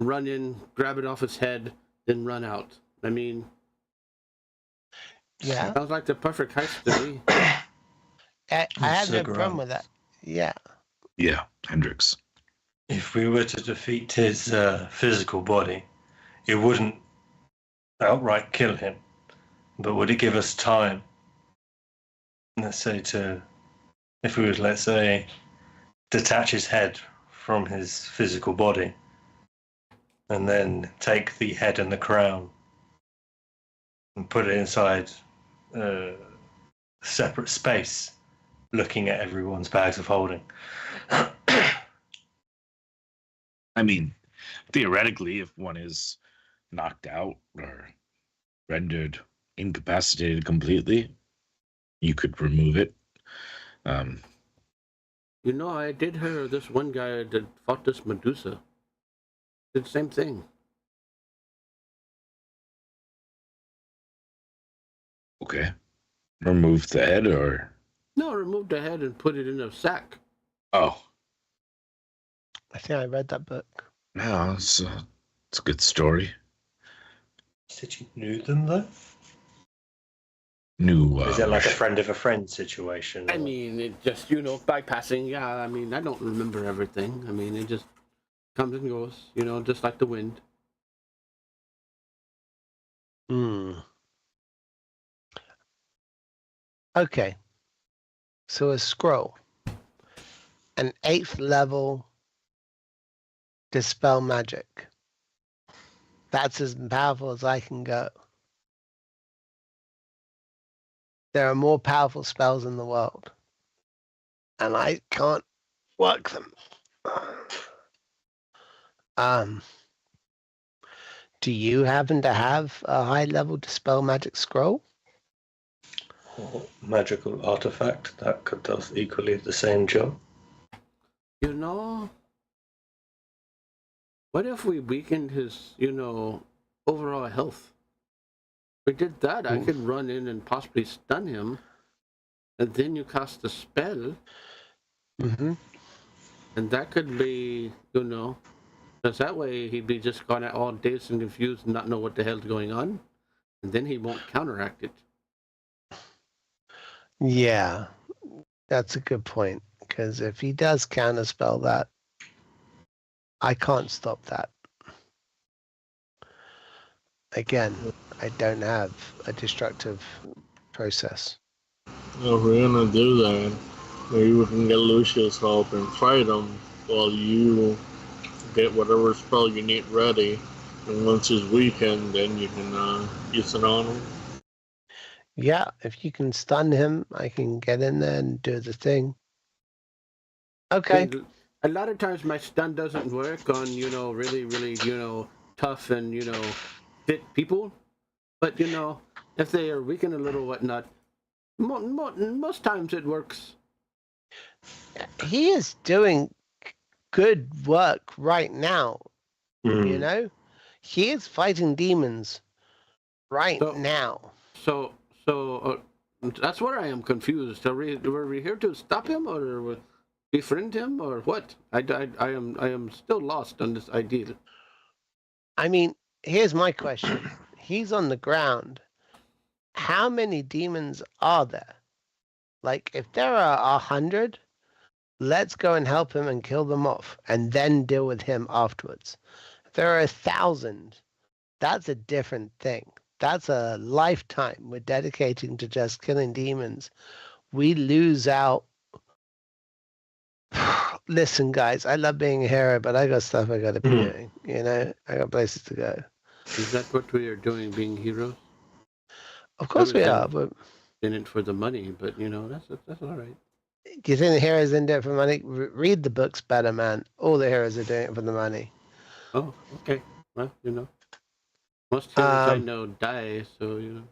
run in, grab it off his head, then run out. I mean,
Yeah,
sounds like the perfect heist to me.
I have no
Cigarette.
problem with that. Yeah,
Yeah, Hendrix.
If we were to defeat his physical body, it wouldn't outright kill him, but would it give us time? Let's say if we would, let's say, detach his head from his physical body, and then take the head and the crown and put it inside a separate space, looking at everyone's bags of holding.
I mean, theoretically, if one is knocked out or rendered incapacitated completely, you could remove it.
You know, I did hear of this one guy that fought this Medusa. Did the same thing.
Okay. Remove the head or...
No, removed the head and put it in a sack.
Oh.
I think I read that book.
No, it's a good story.
Said you knew them though?
New.
Is it like a friend of a friend situation?
I mean, it just, you know, bypassing. Yeah, I mean, I don't remember everything. I mean, it just comes and goes, you know, just like the wind.
Okay. So a scroll. An 8th level dispel magic. That's as powerful as I can go. There are more powerful spells in the world. And I can't work them. Do you happen to have a high-level Dispel Magic Scroll?
Or magical artifact that could do equally the same job.
You know, what if we weakened his, overall health? If we did that, I could run in and possibly stun him, and then you cast a spell,
Mm-hmm.
and that could be, because that way he'd be just gone out all dazed and confused and not know what the hell's going on, and then he won't counteract it.
Yeah, that's a good point. Because if he does counterspell that, I can't stop that. Again, I don't have a destructive process.
If we're gonna do that, maybe we can get Lucius help and fight him while you get whatever spell you need ready. And once he's weakened, then you can use it on him.
Yeah, if you can stun him, I can get in there and do the thing. Okay.
A lot of times my stun doesn't work on, really, really, tough and, fit people. But, if they are weakened a little, whatnot, most times it works.
He is doing good work right now. He is fighting demons right now.
So that's where I am confused. Were we here to stop him or befriend him or what? I am still lost on this idea.
I mean, here's my question. He's on the ground. How many demons are there? Like, if there are 100, let's go and help him and kill them off and then deal with him afterwards. If there are 1,000, that's a different thing. That's a lifetime we're dedicating to just killing demons. We lose out. Listen, guys, I love being a hero, but I got stuff I got to be doing. I got places to go.
Is that what we are doing, being heroes?
Of course we are, but
in it for the money. But that's all right.
Do you think the heroes in it for money? Read the books better, man. All the heroes are doing it for the money.
Oh, okay. Well, most heroes I know die, so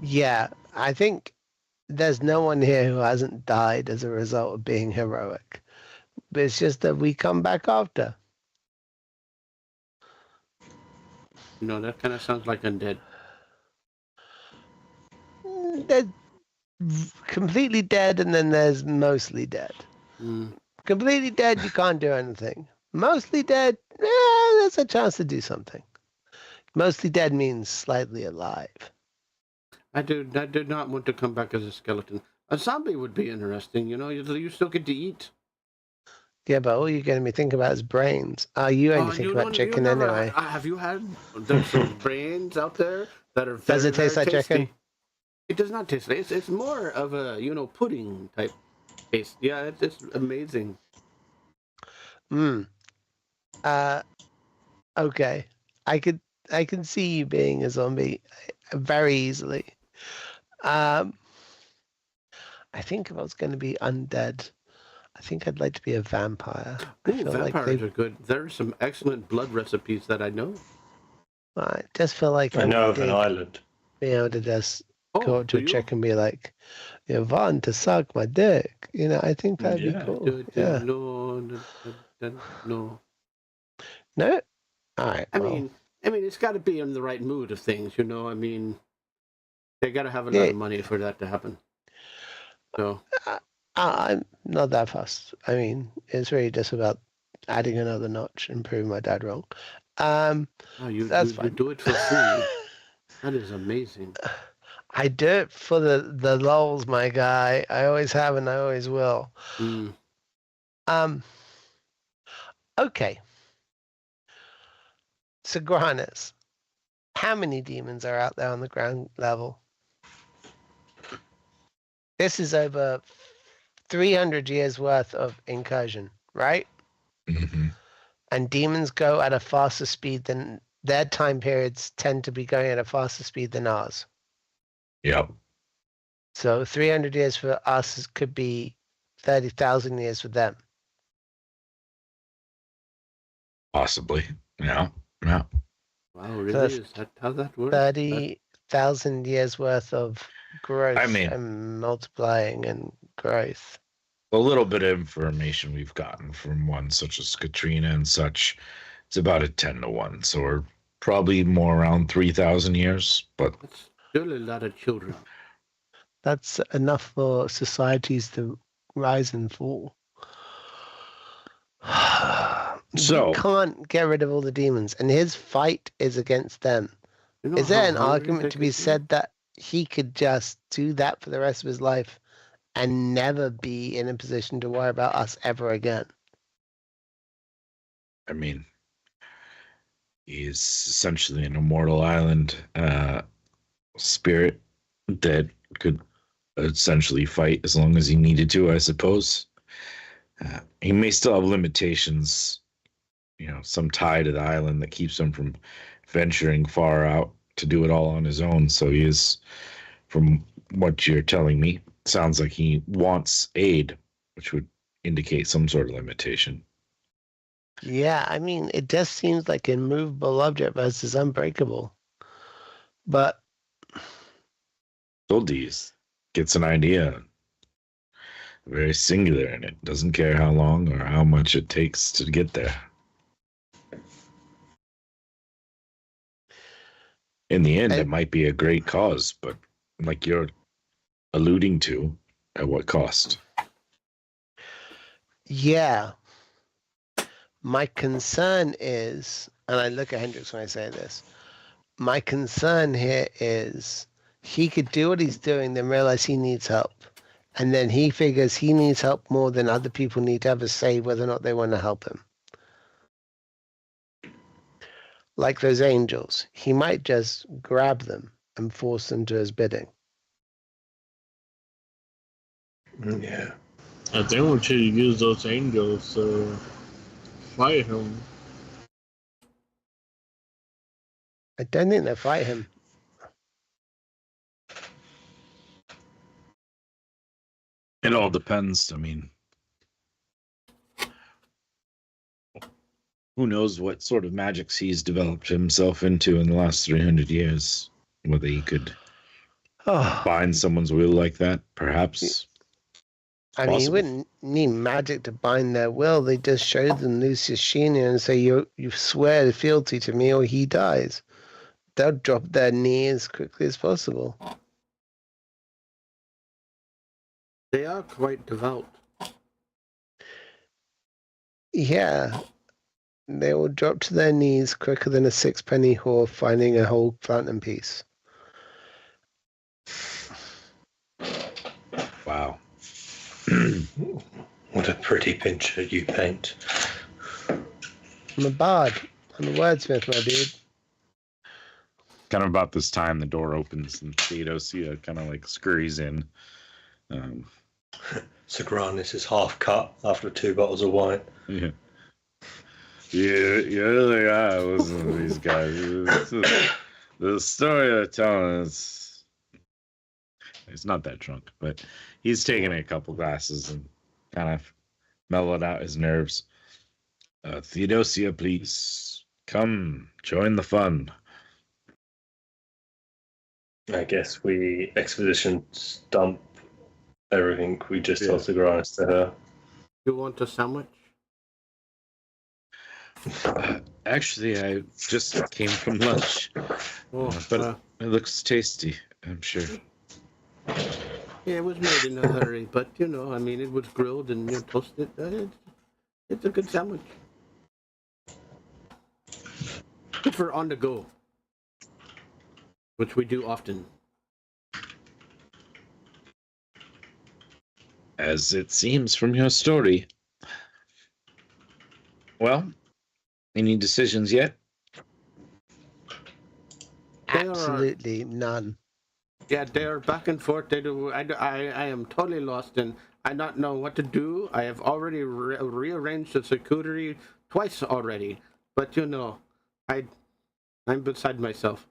Yeah, I think there's no one here who hasn't died as a result of being heroic. But it's just that we come back after.
That kind of sounds like undead.
They're completely dead, and then there's mostly dead. Completely dead, you can't do anything. Mostly dead, there's a chance to do something. Mostly dead means slightly alive.
I did not want to come back as a skeleton. A zombie would be interesting, you still get to eat.
Yeah, but all you're going to be thinking about is brains. You only think about chicken anyway.
Have you had some brains out there that are very,
Does it taste like
tasty?
chicken?
It does not taste like it's more of a, pudding type taste. Yeah, it's amazing.
Okay. I can see you being a zombie very easily. I think if I was going to be undead, I think I'd like to be a vampire.
Vampires are good. There are some excellent blood recipes that I know.
I just feel like
I know of an island.
Be able to just go up to a chick and be like, "You want to suck my dick?" I think that'd be cool. Yeah.
No.
No. All right.
I mean, it's got to be in the right mood of things. I mean, they got to have a lot of money for that to happen. So.
I'm not that fussed. I mean, it's really just about adding another notch and proving my dad wrong.
You
fine.
Do it for free. That is amazing.
I do it for the lols, my guy. I always have and I always will. Okay. So, Granus, how many demons are out there on the ground level? This is over 300 years worth of incursion, right?
Mm-hmm.
And demons go at a faster speed than their time periods tend to be going at a faster speed than ours.
Yep.
So 300 years for us could be 30,000 years for them.
Possibly. Yeah. Yeah.
Wow, really?
that's
Is that how that works?
30,000 years worth of growth
I mean-
and multiplying and growth.
A little bit of information we've gotten from one such as Katrina and such, it's about a 10 to 1. So we're probably more around 3,000 years, but
That's still a lot of children.
That's enough for societies to rise and fall.
So-
we can't get rid of all the demons, and his fight is against them.
You know
Is there
how
an
hungry
argument
they
to be
could
said that he could just do that for the rest of his life and never be in a position to worry about us ever again?
I mean, he's essentially an immortal island spirit that could essentially fight as long as he needed to, I suppose. He may still have limitations, some tie to the island that keeps him from venturing far out to do it all on his own. So he is, from what you're telling me, sounds like he wants aid, which would indicate some sort of limitation.
Yeah, I mean, it just seems like immovable object versus unbreakable. But
Soldies gets an idea. Very singular, and it doesn't care how long or how much it takes to get there. In the end, it might be a great cause, but like you're alluding to, at what cost?
yeah, my concern is, and I look at Hendrix when I say this, my concern here is he could do what he's doing, then realize he needs help. And then he figures he needs help more than other people need to have a say whether or not they want to help him. Like those angels, he might just grab them and force them to his bidding.
Yeah.
I think we should use those angels to fight him.
I don't think they'll fight him.
It all depends. I mean, who knows what sort of magics he's developed himself into in the last 300 years? Whether he could
Oh,
bind someone's will like that, perhaps.
I mean, he
possible.
wouldn't need magic to bind their will. They just show them Lucius Senior and say, you swear fealty to me or he dies. They'll drop their knee as quickly as possible.
They are quite devout.
Yeah. They will drop to their knees quicker than a sixpenny whore finding a whole fountain piece.
Wow.
What a pretty picture you paint.
I'm a bard. I'm a wordsmith, my dude.
Kind of about this time, the door opens and Theodosia kind of like scurries in.
Sagranis is half cut after 2 bottles of wine.
Yeah. You're the guy. Listen to these guys. The story they're telling is. He's not that drunk, but he's taken a couple glasses and kind of mellowed out his nerves. Theodosia, please come join the fun.
I guess we exposition dump everything we just told Sagranis to her.
You want a sandwich?
Actually, I just came from lunch, but it looks tasty, I'm sure.
Yeah, it was made in a hurry, but I mean, it was grilled and toasted. It's a good sandwich. Good for on the go, which we do often.
As it seems from your story. Well, any decisions yet?
Absolutely none.
Yeah, they're back and forth. They do. I am totally lost, and I not know what to do. I have already rearranged the security twice already, but I'm beside myself.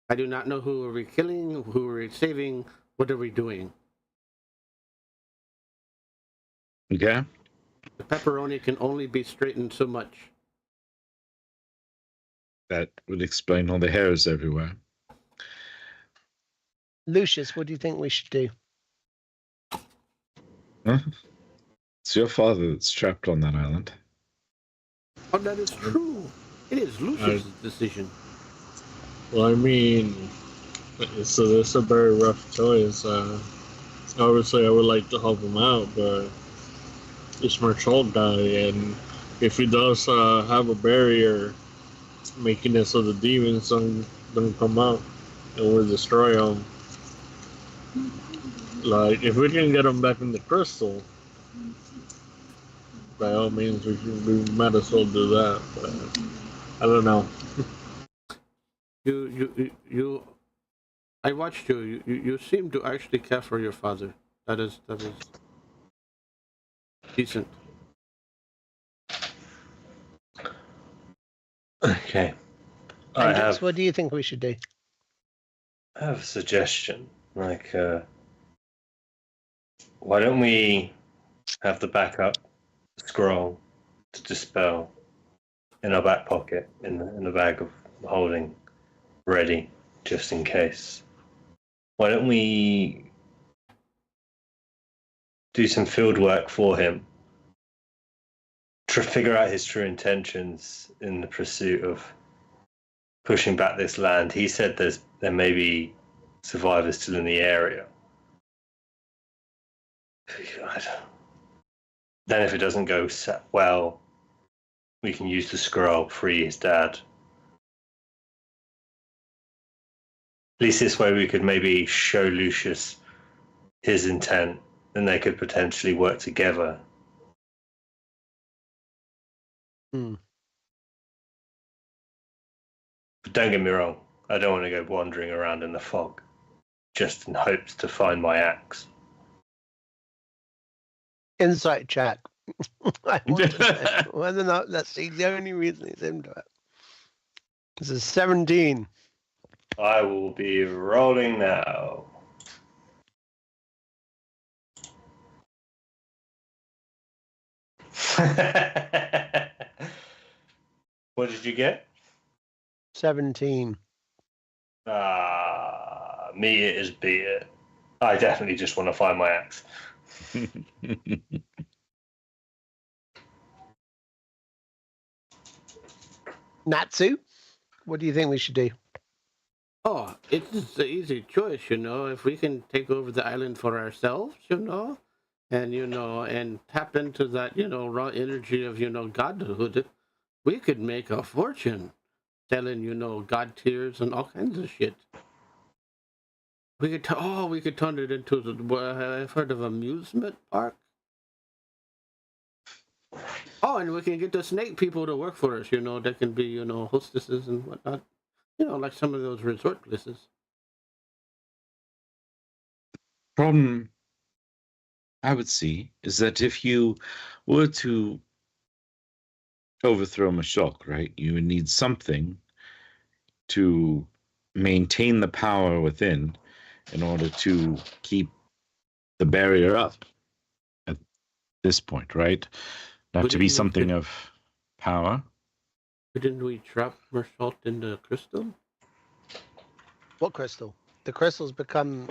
I do not know who are we killing, who are we saving, what are we doing.
Okay.
The pepperoni can only be straightened so much.
That would explain all the hairs everywhere.
Lucius, what do you think we should do?
Huh? It's your father that's trapped on that island.
Oh, that is true. It is Lucius's decision.
Well, I mean, it's a very rough choice. Obviously, I would like to help him out, but it's Marshall guy, and if he does have a barrier making it so the demons don't come out and we'll destroy them. Like, if we can get them back in the crystal, by all means, we might as well do that. But I don't know.
You. I watched you. You seem to actually care for your father. That is decent.
Okay.
Hendrix, what do you think we should do?
I have a suggestion. Like, why don't we have the backup scroll to dispel in our back pocket, in the bag of holding, ready, just in case. Why don't we do some field work for him to figure out his true intentions in the pursuit of pushing back this land? He said there may be survivors still in the area. Then if it doesn't go well, we can use the scroll, free his dad. At least this way we could maybe show Lucius his intent, and they could potentially work together.
Hmm.
But don't get me wrong, I don't want to go wandering around in the fog just in hopes to find my axe.
Insight check. I want to know whether or not that's the only reason he's into it. This is 17.
I will be rolling now. What did you get?
17.
Me it is be it. I definitely just want to find my axe.
Natsu, what do you think we should do?
Oh, it's an easy choice, if we can take over the island for ourselves, and and tap into that, raw energy of, godhood, we could make a fortune selling, god tiers and all kinds of shit. We could turn it into I've heard of amusement park. Oh, and we can get the snake people to work for us, that can be, hostesses and whatnot. Like some of those resort places.
Problem I would see is that if you were to overthrow Mashok, right, you would need something to maintain the power within in order to keep the barrier up at this point, right? Have to be something of power.
Didn't we trap Mersault in the crystal?
What crystal? The crystal's become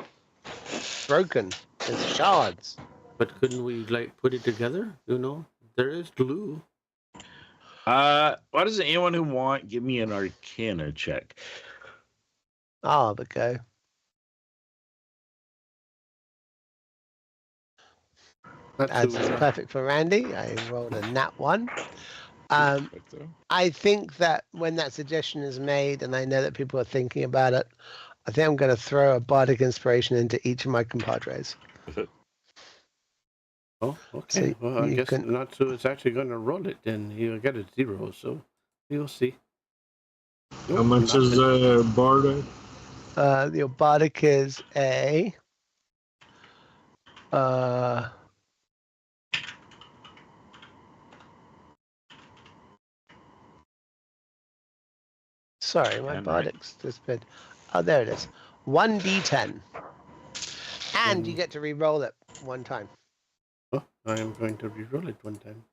broken. It's shards.
But couldn't we put it together? There is glue.
Why doesn't anyone who want give me an Arcana check?
Ah, but go. That's perfect for Randy. I rolled a nat 1. I think that when that suggestion is made, and I know that people are thinking about it, I think I'm going to throw a bardic inspiration into each of my compadres.
Oh, okay. So well, I guess Natsu is actually going to roll it, then he'll get a 0, so you'll see.
How much is the bardic?
The bardic is a... Sorry, my bardic's disappeared. Oh, there it is. 1d10. And you get to re-roll it one time.
Oh, I am going to re-roll it one time.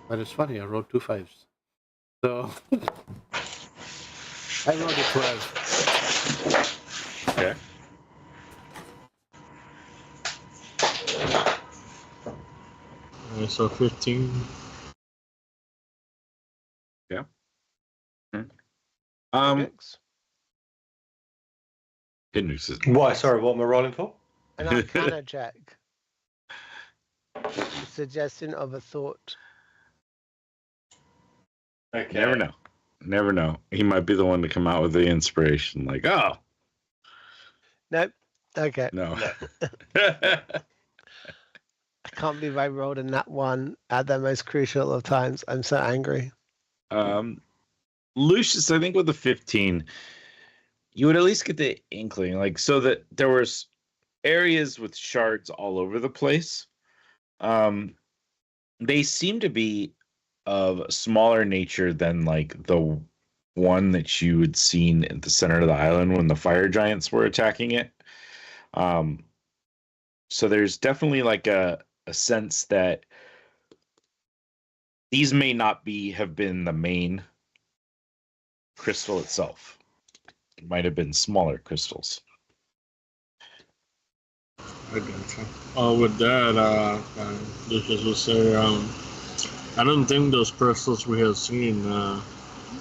But it's funny, I rolled 2 5s. So I rolled a 12.
Okay.
I saw 15.
Hendrix?
Hendrix is
Why? Sorry, what am I rolling for?
An Arcana check. Suggestion of a thought.
Okay.
Never know. Never know. He might be the one to come out with the inspiration. Like, oh
Nope. Okay.
no.
I can't believe I rolled a nat 1 at the most crucial of times. I'm so angry.
Lucius, I think with the 15, you would at least get the inkling, like, so that there was areas with shards all over the place. They seem to be of smaller nature than like the one that you had seen at the center of the island when the fire giants were attacking it. So there's definitely like a sense that these may not have been the main crystal itself. It might have been smaller crystals.
I gotcha. With that, Lucas will say, I don't think those crystals we have seen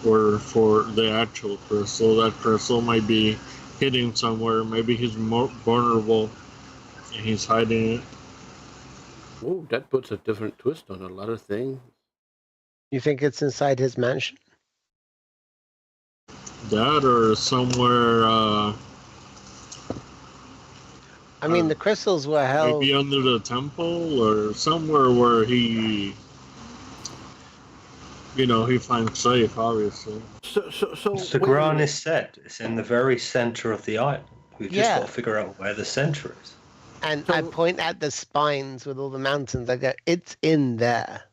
were for the actual crystal. That crystal might be hidden somewhere. Maybe he's more vulnerable and he's hiding it.
Oh, that puts a different twist on a lot of things.
You think it's inside his mansion?
That or somewhere,
I mean, the crystals were held.
maybe under the temple or somewhere where he finds safe, obviously.
So
The
wait a
Gran
minute.
is said it's in the very center of the island. We've just
Yeah.
got to figure out where the center is.
And
So-
I point at the spines with all the mountains. I go, it's in there.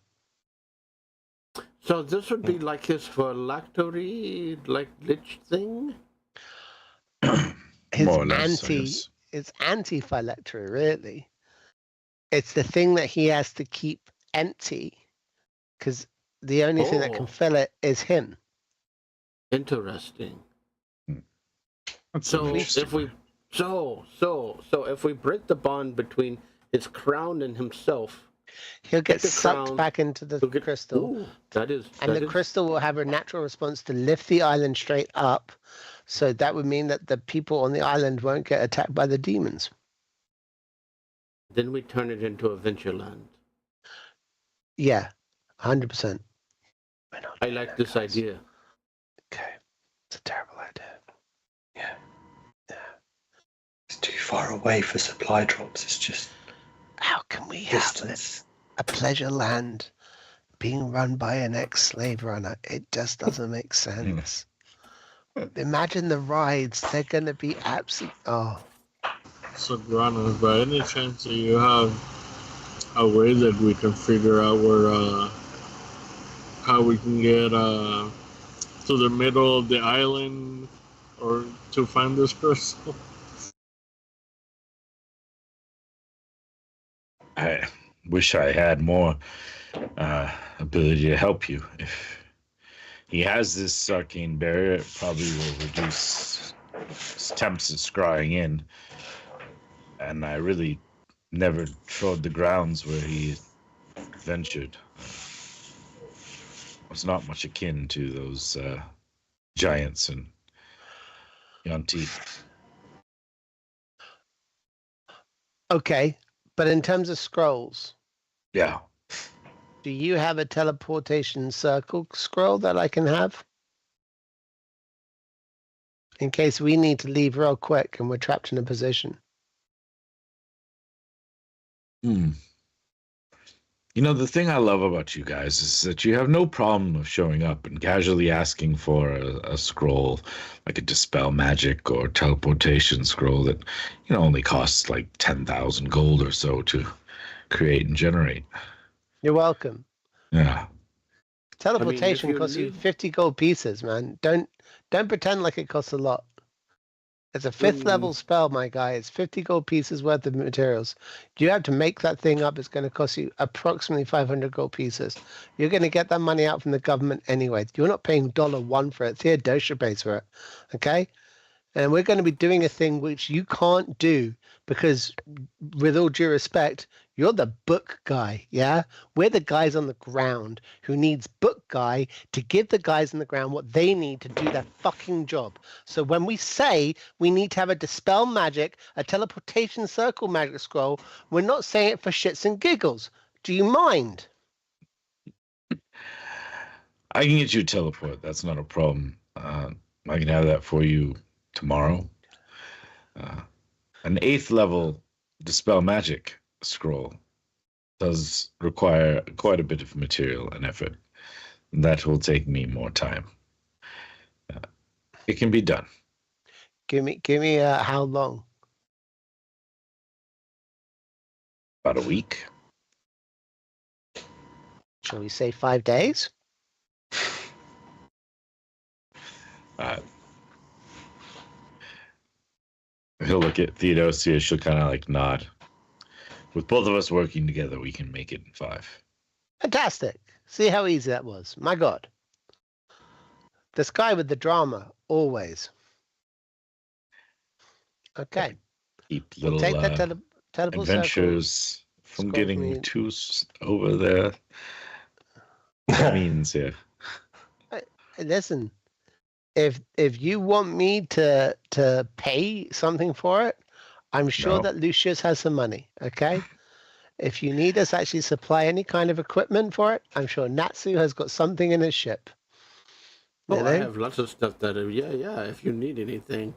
So this would be like his phylactery, like lich thing?
His
More or less, I
anti,
guess.
it's anti-phylactery, really. It's the thing that he has to keep empty, because the only thing that can
Oh.
fill it is him.
Interesting.
That's
So
an interesting
if we
one.
so if we break the bond between his crown and himself,
He'll get
the
sucked
crown,
back into the
he'll get
crystal,
Ooh, that is
and
that
the
is-
crystal will have a natural response to lift the island straight up. So that would mean that the people on the island won't get attacked by the demons.
Then we turn it into a Ventureland.
Yeah, 100%.
I like this idea.
Okay, it's a terrible idea.
Yeah.
Yeah.
It's too far away for supply drops. It's just
How can we have
distance.
a pleasure land being run by an ex-slave runner? It just doesn't make sense. Imagine the rides. They're going to be absolute. Oh,
So, Grana, by any chance that you have a way that we can figure out where, how we can get to the middle of the island or to find this crystal?
I wish I had more ability to help you. If he has this arcane barrier, it probably will reduce his attempts at scrying in. And I really never trod the grounds where he ventured. I was not much akin to those giants and Yanti.
okay. But in terms of scrolls,
Yeah.
do you have a teleportation circle scroll that I can have? In case we need to leave real quick and we're trapped in a position.
You know, the thing I love about you guys is that you have no problem of showing up and casually asking for a scroll, like a dispel magic or teleportation scroll that, only costs like 10,000 gold or so to create and generate.
You're welcome.
Yeah.
Teleportation
you
costs you
need-
50 gold pieces, man. Don't pretend like it costs a lot. It's a 5th level spell, my guy. It's 50 gold pieces worth of materials. You have to make that thing up. It's going to cost you approximately 500 gold pieces. You're going to get that money out from the government anyway. You're not paying $1 for it. Theodosia pays for it. Okay? And we're going to be doing a thing which you can't do because, with all due respect, you're the book guy, yeah? We're the guys on the ground who needs book guy to give the guys on the ground what they need to do their fucking job. So when we say we need to have a dispel magic, a teleportation circle magic scroll, we're not saying it for shits and giggles. Do you mind?
I can get you a teleport. That's not a problem. I can have that for you tomorrow. An 8th level dispel magic scroll does require quite a bit of material and effort. That will take me more time. It can be done.
Give me how long?
About a week.
Shall we say 5 days?
He'll look at Theodosia. She'll kind of like nod. With both of us working together, we can make it in 5.
Fantastic. See how easy that was. My God. This guy with the drama, always. Okay.
Keep little
Take that teleport
adventures from
Scroll
getting
me.
too over there. That means, yeah.
Hey, listen, if you want me to pay something for it, I'm sure
No.
that Lucius has some money, okay? If you need us actually supply any kind of equipment for it, I'm sure Natsu has got something in his ship.
Oh,
You
I
know?
have lots of stuff that, yeah, if you need anything.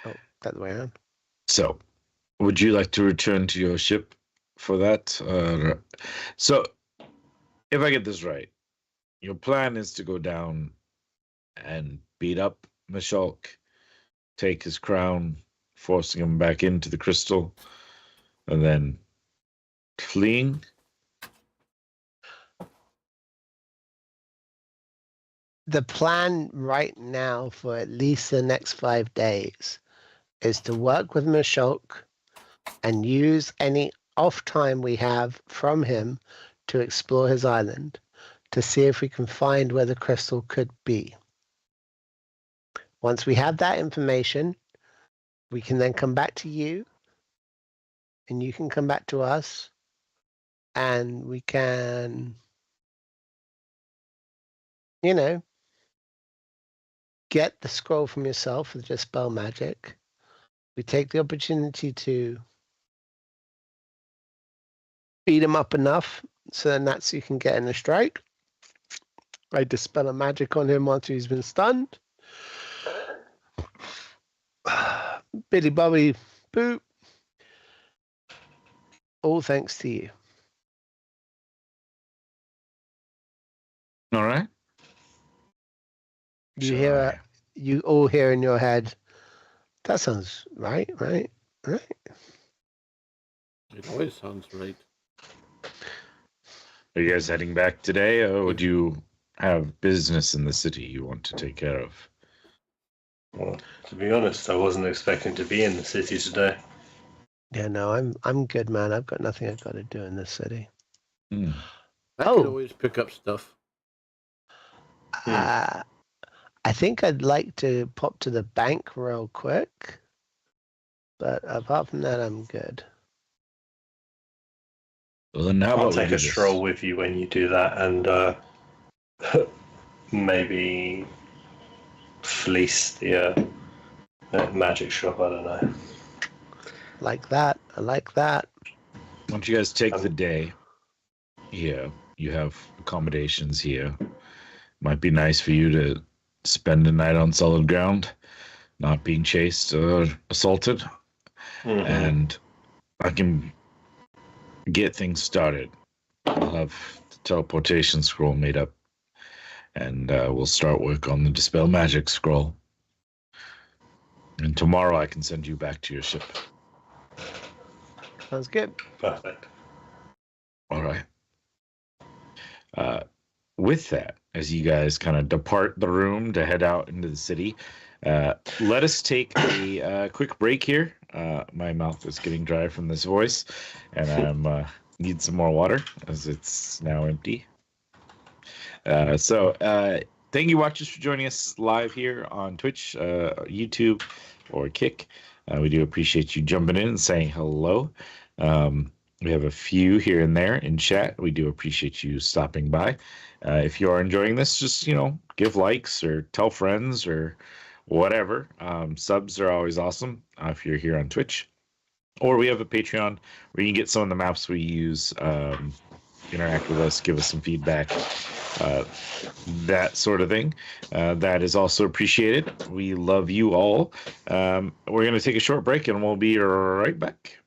Oh, that way around.
So, would you like to return to your ship for that? So, if I get this right, your plan is to go down and beat up Mishalk, take his crown, forcing him back into the crystal, and then fleeing?
The plan right now for at least the next 5 days is to work with Mishulk and use any off time we have from him to explore his island to see if we can find where the crystal could be. Once we have that information, we can then come back to you and you can come back to us and we can, you know, get the scroll from yourself with just spell magic. We take the opportunity to beat him up enough so that Natsu can get in a strike. I dispel a magic on him once he's been stunned. Billy Bobby Boop. All thanks to you.
All right.
You all hear in your head, that sounds right.
It always sounds right.
Are you guys heading back today, or would you have business in the city you want to take care of?
Well, to be honest, I wasn't expecting to be in the city today.
Yeah, no, I'm good, man. I've got nothing I've got to do in this city.
I could always pick up stuff.
I think I'd like to pop to the bank real quick, but apart from that, I'm good.
Well, then how
I'll
about we
take
do
a
this?
stroll with you when you do that, and maybe fleece the magic shop. I don't know.
Like that. I like that.
Why don't you guys take the day here? You have accommodations here. Might be nice for you to spend a night on solid ground, not being chased or assaulted.
Mm-hmm.
And I can get things started. I'll have the teleportation scroll made up, and we'll start work on the dispel magic scroll. And tomorrow I can send you back to your ship.
Sounds good.
Perfect.
All right. With that, as you guys kind of depart the room to head out into the city, Let us take a quick break here. My mouth is getting dry from this voice, and I'm need some more water as it's now empty. Thank you, watchers, for joining us live here on Twitch, YouTube, or Kick. We do appreciate you jumping in and saying hello. We have a few here and there in chat. We do appreciate you stopping by. If you are enjoying this, just give likes or tell friends or whatever. Subs are always awesome if you're here on Twitch. Or we have a Patreon where you can get some of the maps we use, interact with us, give us some feedback, that sort of thing. That is also appreciated. We love you all. We're going to take a short break and we'll be right back.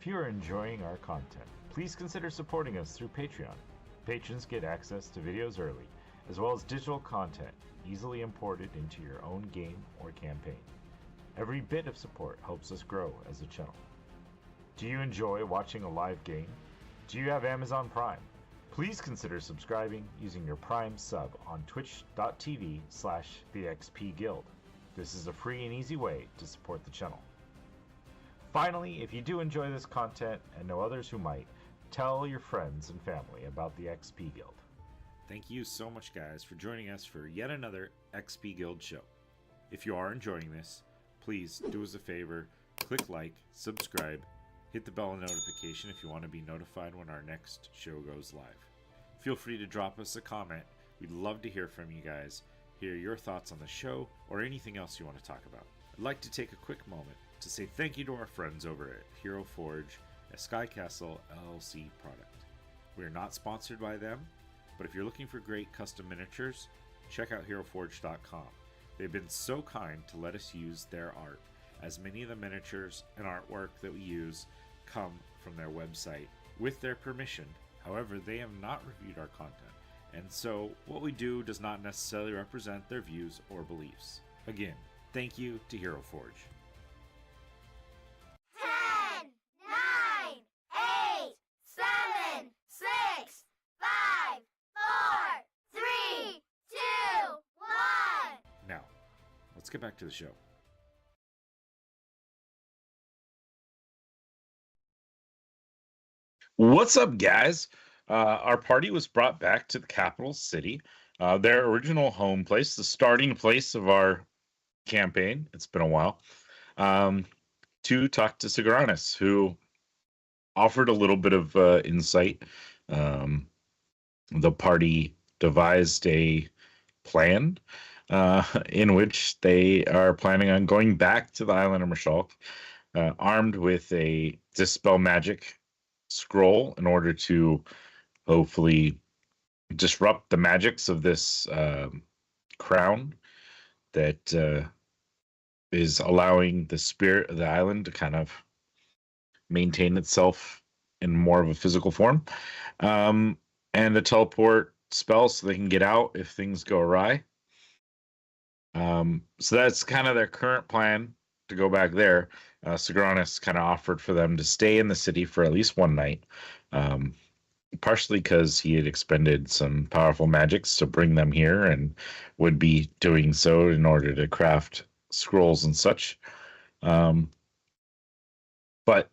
If you are enjoying our content, please consider supporting us through Patreon. Patrons get access to videos early, as well as digital content easily imported into your own game or campaign. Every bit of support helps us grow as a channel. Do you enjoy watching a live game? Do you have Amazon Prime? Please consider subscribing using your Prime sub on twitch.tv/thexpguild. This is a free and easy way to support the channel. Finally, if you do enjoy this content and know others who might, tell your friends and family about the XP Guild. Thank you so much, guys, for joining us for yet another XP Guild show. If you are enjoying this, please do us a favor, click like, subscribe, hit the bell notification if you want to be notified when our next show goes live. Feel free to drop us a comment. We'd love to hear from you guys, hear your thoughts on the show, or anything else you want to talk about. I'd like to take a quick moment to say thank you to our friends over at Hero Forge, a Sky Castle LLC product. We are not sponsored by them, but if you're looking for great custom miniatures, check out HeroForge.com. They've been so kind to let us use their art, as many of the miniatures and artwork that we use come from their website with their permission. However, they have not reviewed our content, and so what we do does not necessarily represent their views or beliefs. Again, thank you to Hero Forge.
10, 9, 8, 7, 6, 5, 4, 3, 2, 1.
Now, let's get back to the show. What's up, guys? Our party was brought back to the capital city, their original home place, the starting place of our campaign. It's been a while. To talk to Sigranis, who offered a little bit of insight. The party devised a plan in which they are planning on going back to the island of Marshall, armed with a Dispel Magic scroll in order to hopefully disrupt the magics of this crown that is allowing the spirit of the island to kind of maintain itself in more of a physical form, and a teleport spell so they can get out if things go awry. So that's kind of their current plan, to go back there. Sigranis kind of offered for them to stay in the city for at least one night, partially because he had expended some powerful magics to bring them here and would be doing so in order to craft scrolls and such. But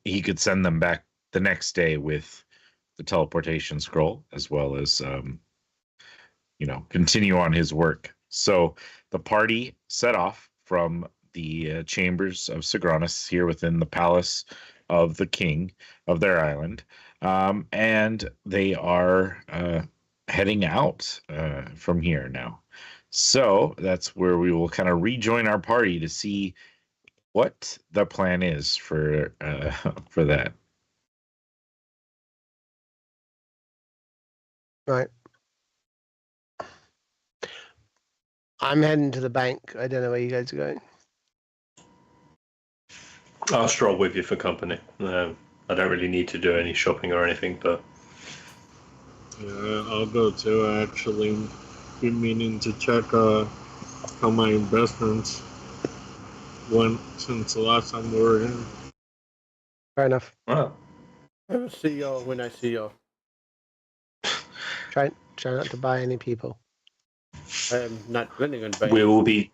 he could send them back the next day with the teleportation scroll, as well as continue on his work. So the party set off from the chambers of Sigranis here within the palace of the king of their island, and they are heading out from here now. So that's where we will kind of rejoin our party to see what the plan is for that.
Right. I'm heading to the bank. I don't know where you guys are going.
I'll stroll with you for company. I don't really need to do any shopping or anything, but
Yeah, I'll go too. I actually been meaning to check how my investments went since the last time we were in.
Fair enough.
well,
I will see y'all when I see y'all.
Try not to buy any people.
I am not planning on buying.
we will be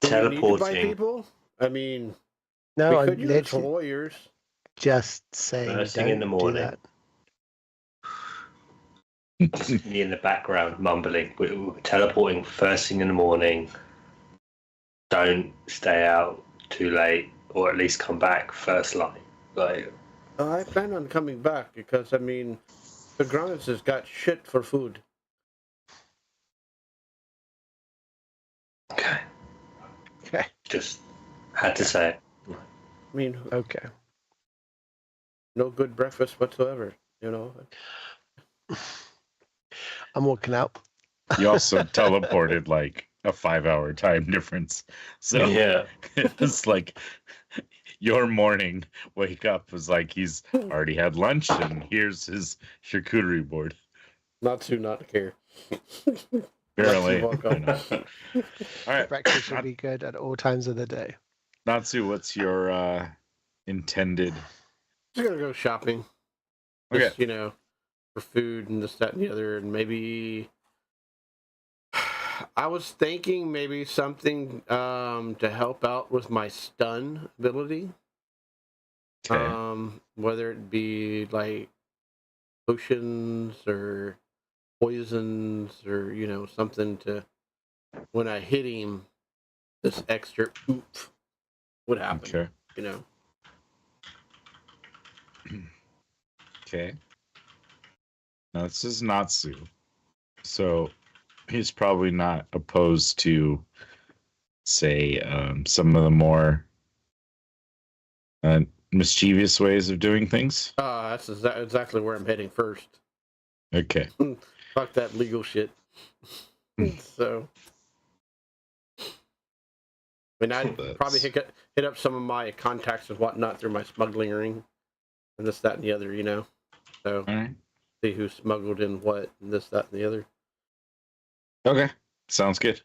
Do we need to buy
teleporting
people? I mean,
No,
we
I'm
could use
literally
warriors.
just saying.
First thing
don't
in the
do
morning.
that.
me in the background mumbling. We're teleporting first thing in the morning. Don't stay out too late, or at least come back first light. Like,
I plan on coming back because, I mean, the Granites has got shit for food.
okay,
Okay.
just had to say it.
I mean,
Okay.
no good breakfast whatsoever, you know.
I'm walking out.
You also teleported like a 5-hour time difference. So
Yeah.
it's like your morning wake up was like he's already had lunch and here's his charcuterie board.
Not to not care.
Apparently,
walk
I
on.
know. All right,
Breakfast should be good at all times of the day.
Natsu, what's your intended?
Just gonna go shopping.
Okay.
Just, for food and this, that, and the other, and maybe I was thinking maybe something to help out with my stun ability.
Okay.
Whether it be like potions or poisons or something to when I hit him, this extra oomph would happen.
Okay. Okay. Now this is Natsu, so he's probably not opposed to, say, some of the more mischievous ways of doing things.
That's exactly where I'm heading first.
Okay.
Fuck that legal shit. So, I'd probably hit up some of my contacts and whatnot through my smuggling ring, and this, that, and the other. So
All right.
see who smuggled in what, and this, that, and the other.
Okay. Sounds good.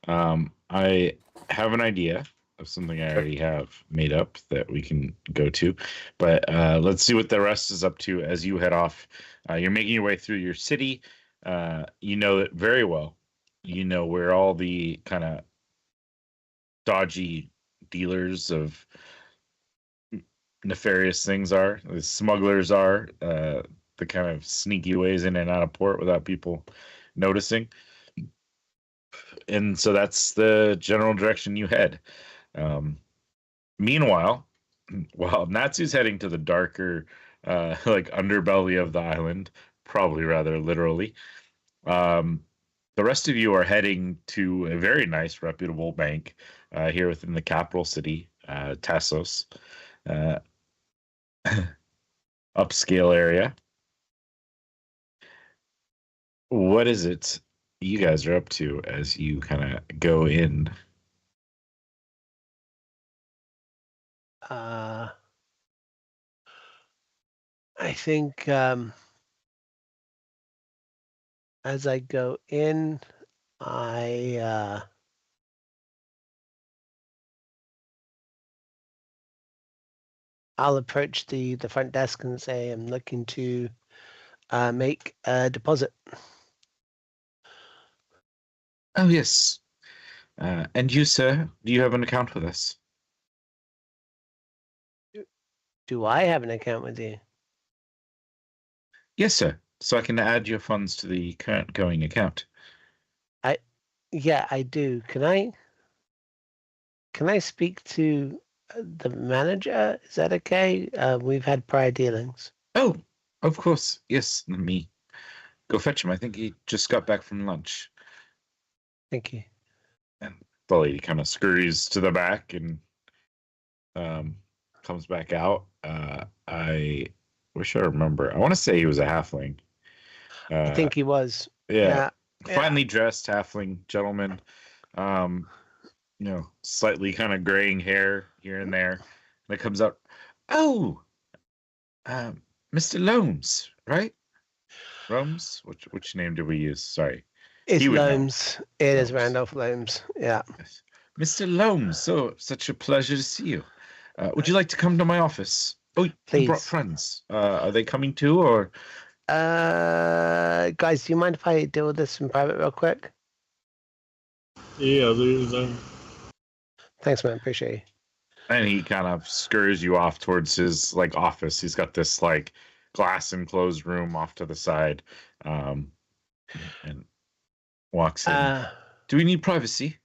I have an idea of something I already have made up that we can go to, but let's see what the rest is up to as you head off. You're making your way through your city. You know it very well. You know where all the kind of dodgy dealers of nefarious things are. The smugglers are. The kind of sneaky ways in and out of port without people noticing. And so that's the general direction you head. Meanwhile, while Natsu's heading to the darker, like underbelly of the island, probably rather literally, the rest of you are heading to a very nice, reputable bank here within the capital city, Tassos, upscale area. What is it you guys are up to as you kind of go in?
I think as I go in, I'll approach the front desk and say I'm looking to make a deposit.
Oh, yes. And you, sir, do you have an account with us?
Do I have an account with you?
Yes, sir. So I can add your funds to the current going account.
Yeah, I do. Can I speak to the manager? Is that okay? We've had prior dealings.
Oh, of course. Yes, let me go fetch him. I think he just got back from lunch.
Thank you.
And the lady kind of scurries to the back and comes back out. I wish I remember. I want to say he was a halfling.
I think he was.
Yeah. Finely dressed halfling gentleman. Slightly kind of graying hair here and there. And it comes out, oh, Mr. Loams, right? Loams? Which name did we use? Sorry.
It's Loams. It is Randolph Loams. Yeah.
Yes. Mr. Loams, such a pleasure to see you. Would you like to come to my office? Oh,
please.
You brought friends. Are they coming too, or?
Guys, do you mind if I deal with this in private real quick?
Yeah, there's
Thanks, man. Appreciate you.
And he kind of scurries you off towards his office. He's got this glass enclosed room off to the side, and walks in. Do we need privacy?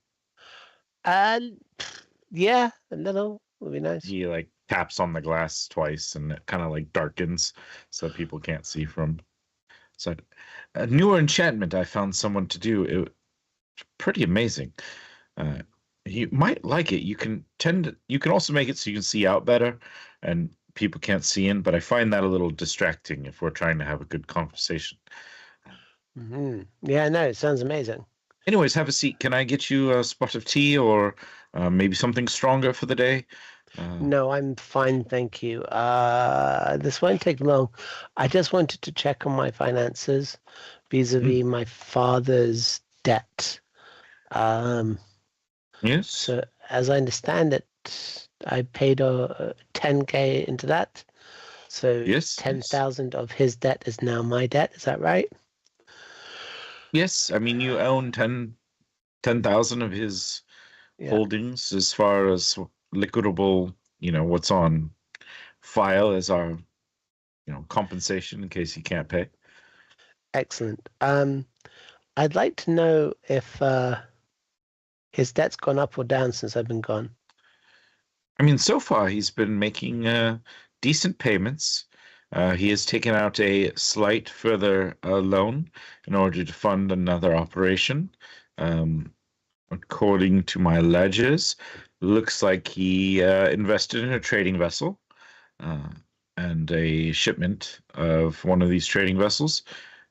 Yeah, a little would be nice.
He taps on the glass twice, and it kind of darkens so people can't see from. So, a newer enchantment I found someone to do. It's pretty amazing. You might like it. You can also make it so you can see out better, and people can't see in. But I find that a little distracting if we're trying to have a good conversation.
Mm-hmm. Yeah, no, it sounds amazing.
Anyways, have a seat. Can I get you a spot of tea or maybe something stronger for the day?
No, I'm fine, thank you. This won't take long. I just wanted to check on my finances vis-a-vis my father's debt.
Yes.
So as I understand it, I paid 10K into that. So
Yes.
10,000 of his debt is now my debt. Is that right?
Yes. I mean, you own 10,000 of his
Yeah.
holdings as far as liquidable, what's on file as our, compensation in case he can't pay.
Excellent. I'd like to know if his debt's gone up or down since I've been gone.
I mean, so far he's been making decent payments. He has taken out a slight further loan in order to fund another operation. According to my ledgers, looks like he invested in a trading vessel and a shipment of one of these trading vessels.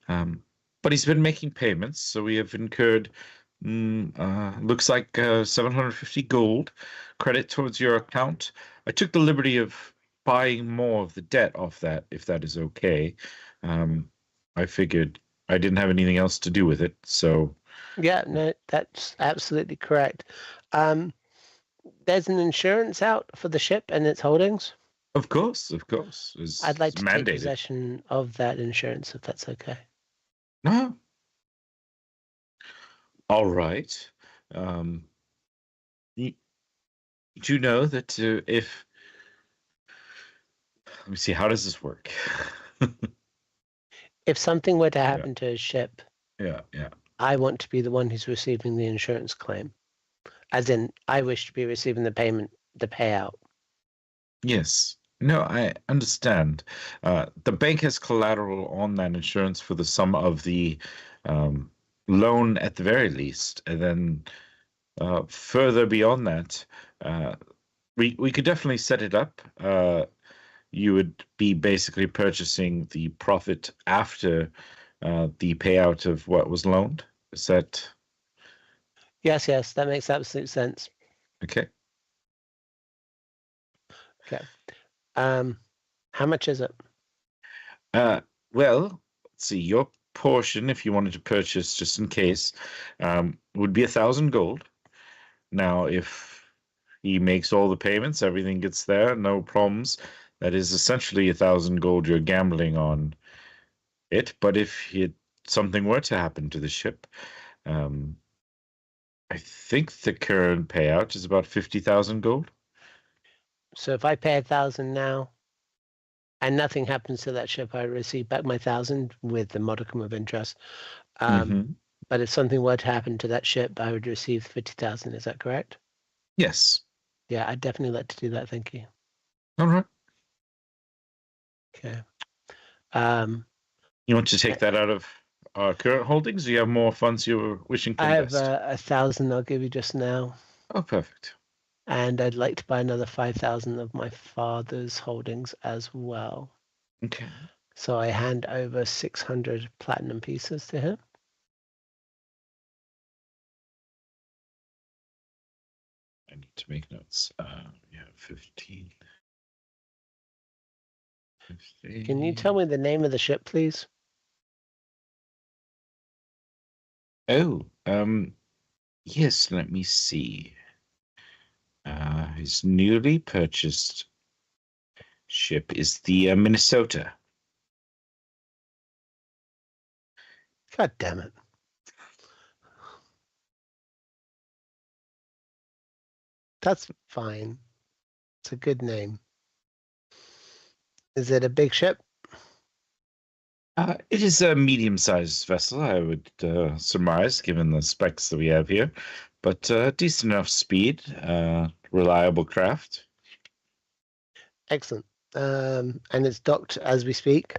But he's been making payments, so we have incurred looks like 750 gold credit towards your account. I took the liberty of buying more of the debt off that, if that is okay. I figured I didn't have anything else to do with it, so.
Yeah, no, that's absolutely correct. There's an insurance out for the ship and its holdings.
Of course.
I'd like to take
mandated.
possession of that insurance, if that's okay.
No. All right. You know that if let me see, how does this work?
If something were to happen to his ship,
Yeah.
I want to be the one who's receiving the insurance claim. As in, I wish to be receiving the payout.
Yes. No, I understand. The bank has collateral on that insurance for the sum of the loan at the very least, and then further beyond that, we could definitely set it up. You would be basically purchasing the profit after the payout of what was loaned. Is that
Yes, that makes absolute sense.
okay?
Okay. How much is it?
Well, let's see. Your portion, if you wanted to purchase just in case, would be 1,000 gold. Now, if he makes all the payments, everything gets there, no problems. That is essentially 1,000 gold you're gambling on it. But if something were to happen to the ship, I think the current payout is about 50,000 gold.
So if I pay 1,000 now, and nothing happens to that ship, I receive back my 1,000 with the modicum of interest. But if something were to happen to that ship, I would receive 50,000. Is that correct?
Yes.
Yeah, I'd definitely like to do that. Thank you.
All right.
Okay.
You want to take that out of our current holdings? Do you have more funds you're wishing to
I
invest?
have 1,000 I'll give you just now.
Oh, perfect.
And I'd like to buy another 5,000 of my father's holdings as well.
Okay.
So I hand over 600 platinum pieces to him.
I need to make notes. Yeah, 15.
Can you tell me the name of the ship, please?
Oh, yes, let me see. His newly purchased ship is the Minnesota.
God damn it. That's fine. It's a good name. Is it a big ship?
It is a medium-sized vessel, I would surmise, given the specs that we have here, but decent enough speed, reliable craft.
Excellent. And it's docked as we speak.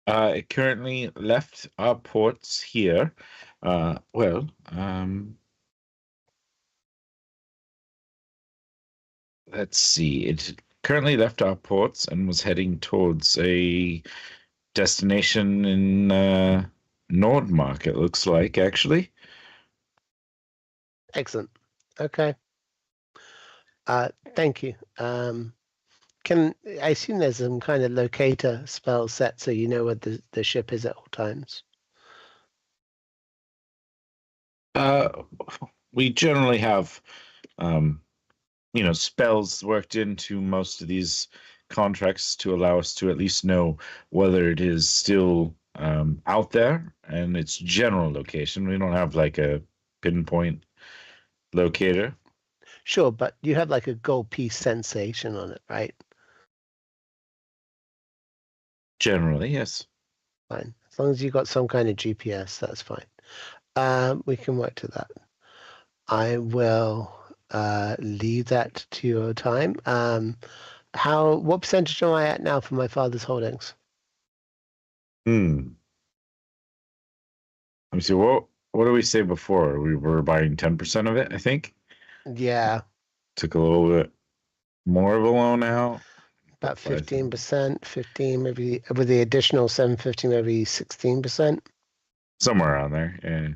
It currently left our ports here. Let's see. It currently left our ports and was heading towards a destination in Nordmark, it looks like, actually.
Excellent. Okay. Thank you. Can I assume there's some kind of locator spell set so you know where the ship is at all times?
We generally have, spells worked into most of these contracts to allow us to at least know whether it is still out there and its general location. We don't have like a pinpoint locator.
Sure, but you have like a gold piece sensation on it, right?
Generally, yes.
Fine. As long as you got some kind of GPS, that's fine. We can work to that. I will leave that to your time. What percentage am I at now for my father's holdings?
Let me see. What did we say before? We were buying 10% of it, I think.
Yeah,
Took a little bit more of a loan out.
about 15%, 15 maybe with the additional 750, maybe 16%.
Somewhere around there. Yeah.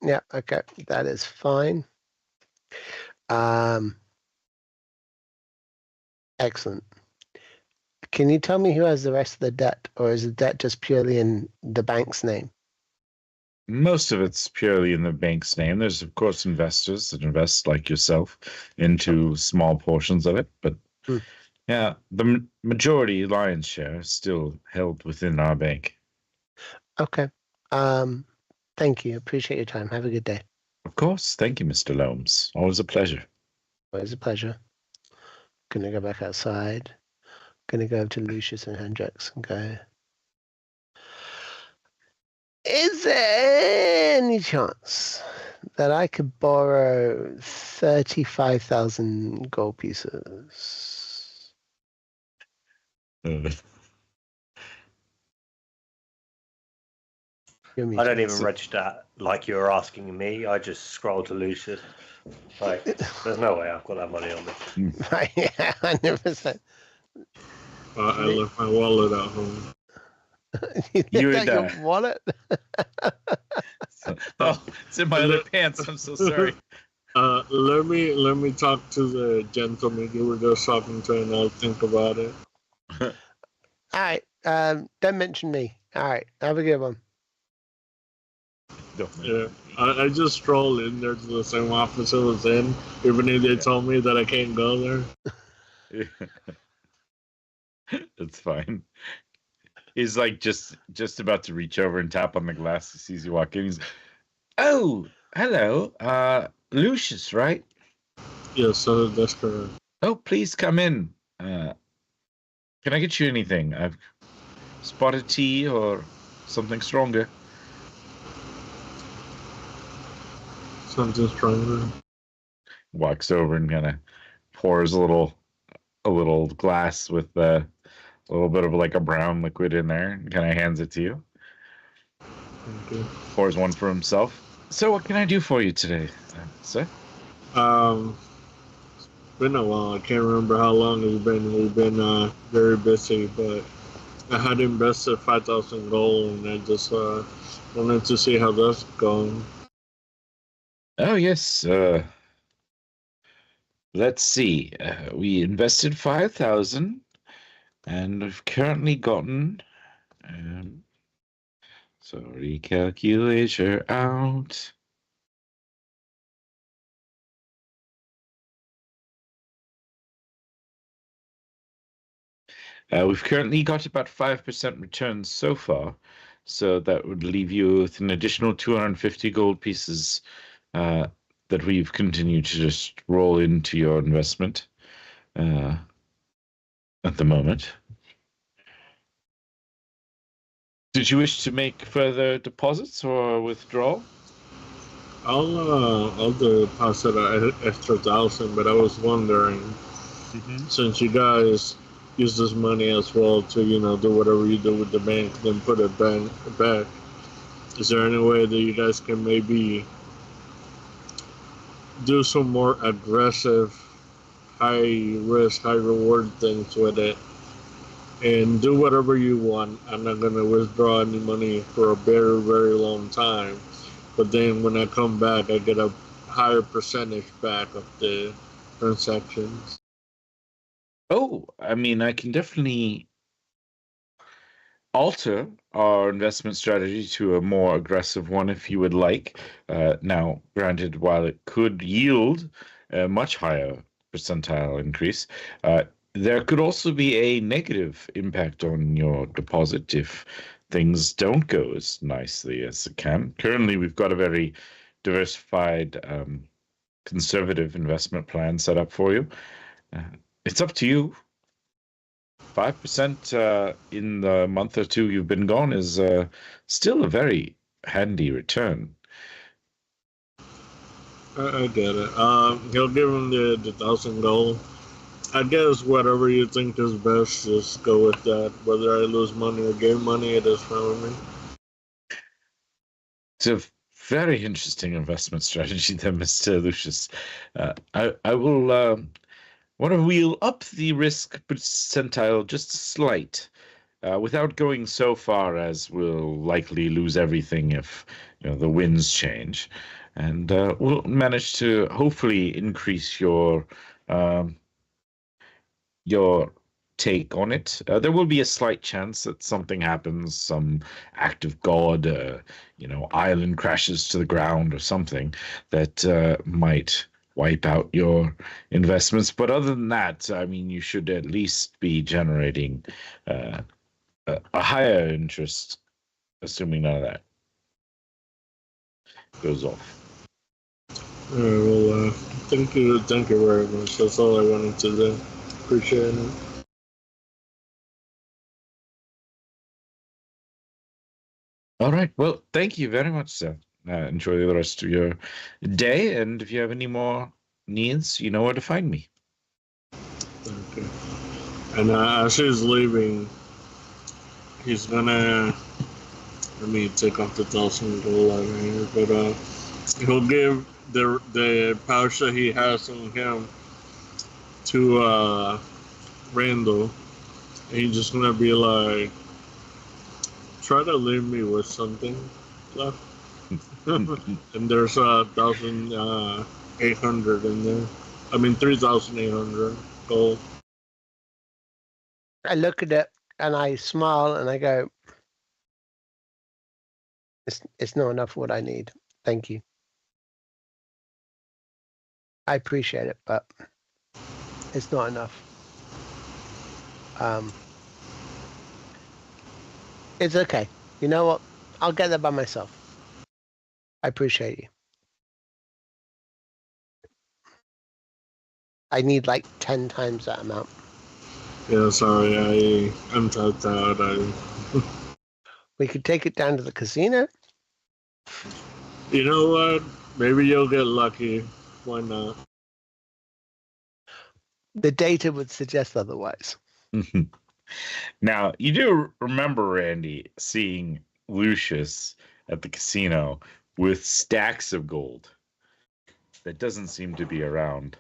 Yeah, okay, that is fine. Excellent. Can you tell me who has the rest of the debt, or is the debt just purely in the bank's name?
Most of it's purely in the bank's name. There's, of course, investors that invest, like yourself, into small portions of it. But yeah, the majority, lion's share, is still held within our bank.
Okay. Thank you. Appreciate your time. Have a good day.
Of course. Thank you, Mr. Loams. Always a pleasure.
Always a pleasure. Gonna go back outside. Gonna go up to Lucius and Hendrix and go. Is there any chance that I could borrow 35,000 gold pieces?
I don't even register like you were asking me. I just scroll to Lucius. Like, there's no way I've got that money on me.
Right, yeah, 100%.
I left my wallet at home.
You got your wallet?
Oh, it's in my other pants. I'm so sorry.
Let me talk to the gentleman you were just talking to, and I'll think about it.
All right. Don't mention me. All right. Have a good one.
Yeah, I just strolled in there to the same office I was in, even if they told me that I can't go there.
It's fine. He's like just about to reach over and tap on the glass. He sees you walk in. He's, oh, hello, Lucius, right?
Yes, so that's correct.
Oh, please come in. Can I get you anything? I've spotted tea or something stronger.
Something stronger.
Walks over and kind of pours a little glass with a little bit of like a brown liquid in there and kind of hands it to you.
Thank you.
Pours one for himself. So what can I do for you today, sir?
It's been a while. I can't remember how long it's been. We've been very busy, but I had invested 5,000 gold, and I just wanted to see how that's going.
Oh, yes. Let's see. We invested 5,000, and we've currently gotten. So recalculator out. We've currently got about 5% returns so far, so that would leave you with an additional 250 gold pieces that we've continued to just roll into your investment at the moment. Did you wish to make further deposits or withdrawal?
I'll deposit an extra 1,000, but I was wondering, since you guys use this money as well to, do whatever you do with the bank, then put it back. Is there any way that you guys can maybe do some more aggressive, high risk, high reward things with it, and do whatever you want? I'm not going to withdraw any money for a very, very long time. But then when I come back, I get a higher percentage back of the transactions.
Oh, I mean, I can definitely alter our investment strategy to a more aggressive one if you would like. Now, granted, while it could yield a much higher percentile increase, there could also be a negative impact on your deposit if things don't go as nicely as it can. Currently, we've got a very diversified, conservative investment plan set up for you. It's up to you. 5% in the month or two you've been gone is still a very handy return.
I get it. He'll give him the 1,000 gold. I guess whatever you think is best, just go with that. Whether I lose money or gain money, it is fine with me.
It's a very interesting investment strategy there, Mr. Lucius. I will want to wheel up the risk percentile just a slight, without going so far as we'll likely lose everything if the winds change, and we'll manage to hopefully increase your take on it. There will be a slight chance that something happens, some act of God, island crashes to the ground or something that might wipe out your investments. But other than that, I mean, you should at least be generating a higher interest, assuming none of that goes off.
Well, thank you very much. That's all I wanted to do. Appreciate it.
All right. Well, thank you very much, sir. Enjoy the rest of your day, and if you have any more needs, you know where to find me.
Okay. And as he's leaving, he's gonna. Let me take off the 1,000 gold out of here, but he'll give the pouch that he has on him to Randall. And he's just gonna be like, try to leave me with something left. And there's 1,800 in there. I mean 3,800 gold.
I look at it and I smile and I go, it's not enough what I need. Thank you. I appreciate it, but it's not enough. It's okay. You know what? I'll get there by myself. I appreciate you. I need like 10 times that amount.
Yeah, sorry, I'm tapped out.
We could take it down to the casino.
You know what? Maybe you'll get lucky. Why not?
The data would suggest otherwise.
Now, you do remember, Randy, seeing Lucius at the casino with stacks of gold. That doesn't seem to be around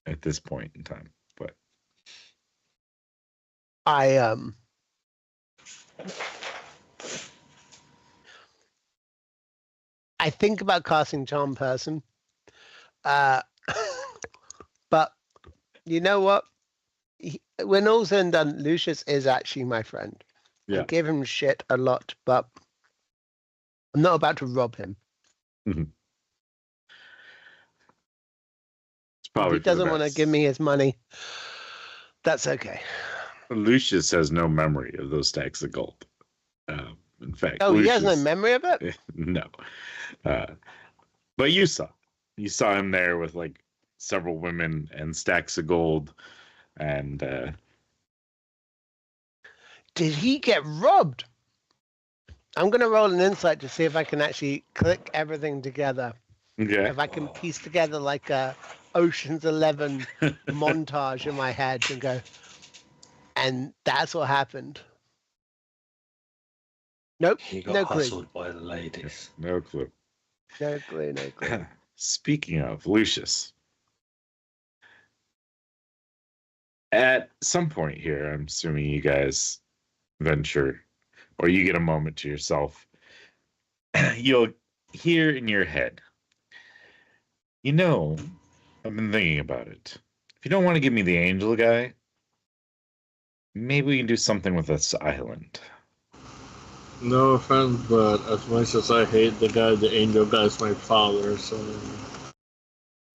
at this point in time, but
I think about casting Charm Person, but you know what? When all's said and done, Lucius is actually my friend.
Yeah.
I give him shit a lot, but I'm not about to rob him.
Mm-hmm.
If he doesn't want to give me his money, that's okay.
Lucius has no memory of those stacks of gold. In fact,
Lucius, he has no
Lucius,
memory of it?
No. But you saw him there with like several women and stacks of gold. And
did he get robbed? I'm going to roll an insight to see if I can actually click everything together.
Okay.
If I can piece together like a Ocean's 11 montage in my head and go, and that's what happened. Nope.
He got
No clue.
hustled by the ladies.
No clue.
No clue.
Speaking of Lucius, at some point here, I'm assuming you guys venture, or you get a moment to yourself, you'll hear in your head, You know, I've been thinking about it. If you don't want to give me the angel guy, maybe we can do something with this island.
No offense, but as much as I hate the angel guy's my father, so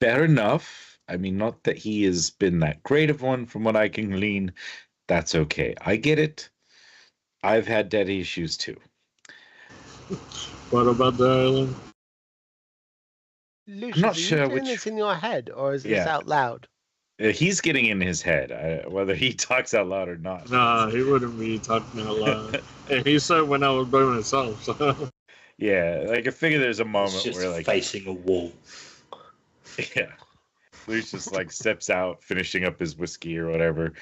Fair enough. I mean, not that he has been that great of one from what I can glean. That's okay. I get it. I've had daddy issues too.
what about the island?
Lucius,
not
are
sure
you doing
which-
this in your head or is this
Yeah.
out loud?
He's getting in his head, whether he talks out loud or not.
Nah, he wouldn't be talking out loud. And he said when I was by myself, so
Yeah, like I figure there's a
It's
moment
just
where like
facing a wall.
yeah, Lucius like steps out, finishing up his whiskey or whatever.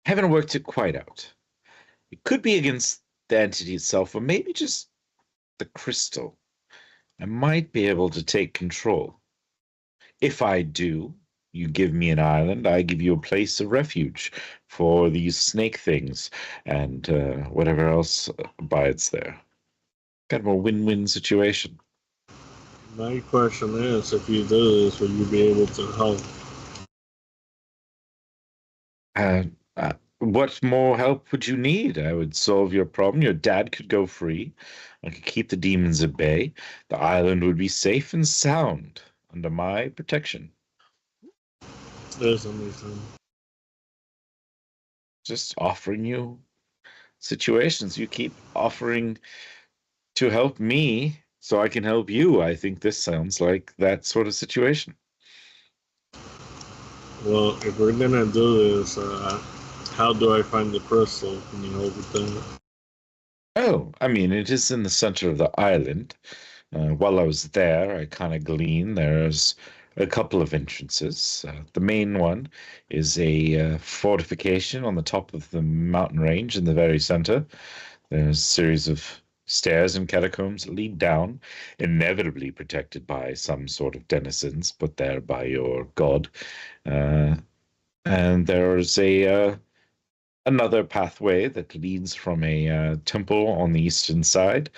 Haven't worked it quite out. It could be against the entity itself, or maybe just the crystal. I might be able to take control. If I do, you give me an island, I give you a place of refuge for these snake things and whatever else abides there. Kind of a win-win situation.
my question is, if you do this, will you be able to help?
What more help would you need? I would solve your problem. Your dad could go free. I could keep the demons at bay. The island would be safe and sound under my protection.
There's something.
Just offering you situations. You keep offering to help me so I can help you. I think this sounds like that sort of situation.
Well, if we're gonna do this, how do I find the crystal? Can you help with that?
Oh, I mean, it is in the center of the island. While I was there, I kind of gleaned there's a couple of entrances. The main one is a fortification on the top of the mountain range in the very center. There's a series of stairs and catacombs that lead down, inevitably protected by some sort of denizens put there by your god. And there's another pathway that leads from a temple on the eastern side.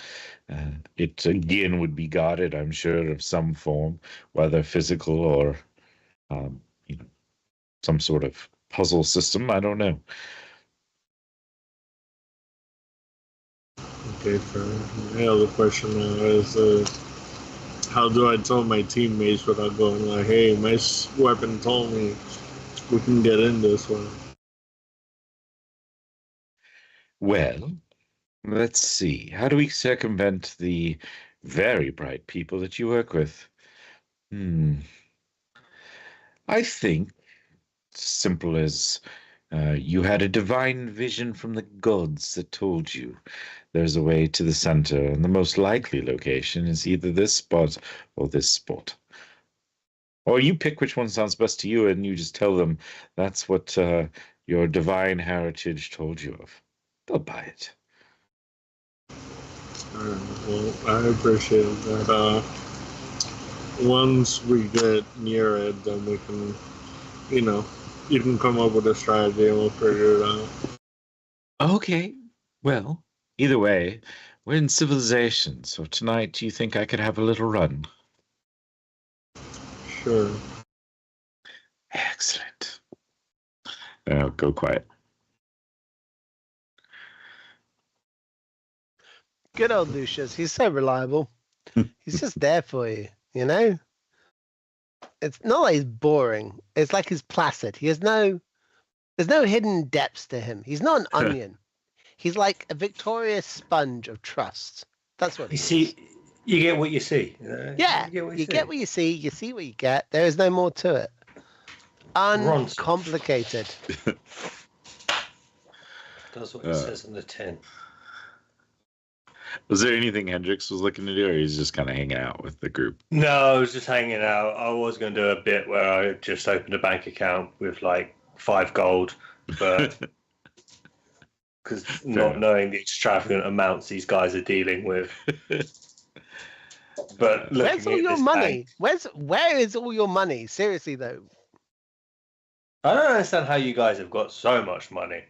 It again would be guarded, I'm sure, of some form, whether physical or some sort of puzzle system. I don't know.
Okay, fair. My other question is, how do I tell my teammates without going like, "Hey, my weapon told me we can get in this one"?
Well, let's see. How do we circumvent the very bright people that you work with? I think it's simple as you had a divine vision from the gods that told you there's a way to the center, and the most likely location is either this spot or this spot. Or you pick which one sounds best to you, and you just tell them that's what your divine heritage told you of. They'll buy it.
Well, I appreciate that. Once we get near it, then we can, you can come up with a strategy and we'll figure it out.
Okay. Well, either way, we're in civilization, so tonight do you think I could have a little run?
Sure.
Excellent. Now go quiet.
Good old Lucius. He's so reliable. He's just there for you, you know? It's not like he's boring. It's like he's placid. There's no hidden depths to him. He's not an onion. He's like a victorious sponge of trust. That's what
You see, you get what you see.
Yeah, you get what you see what you get. There is no more to it. Uncomplicated.
Does what it says on the tin.
Was there anything Hendrix was looking to do, or he's just kind of hanging out with the group?
No, I was just hanging out. I was going to do a bit where I just opened a bank account with like 5 gold, but because not knowing the extravagant amounts these guys are dealing with. But
Where's all your money? Where is all your money? Seriously though.
I don't understand how you guys have got so much money.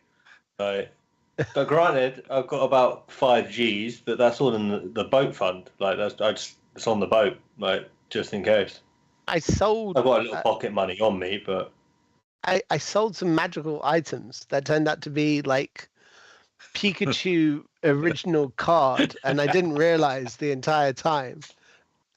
Like, But granted, I've got about 5 Gs, but that's all in the boat fund. Like it's on the boat, like just in case.
I sold.
I've got a little pocket money on me, but
I sold some magical items that turned out to be like Pikachu original card, and I didn't realize the entire time.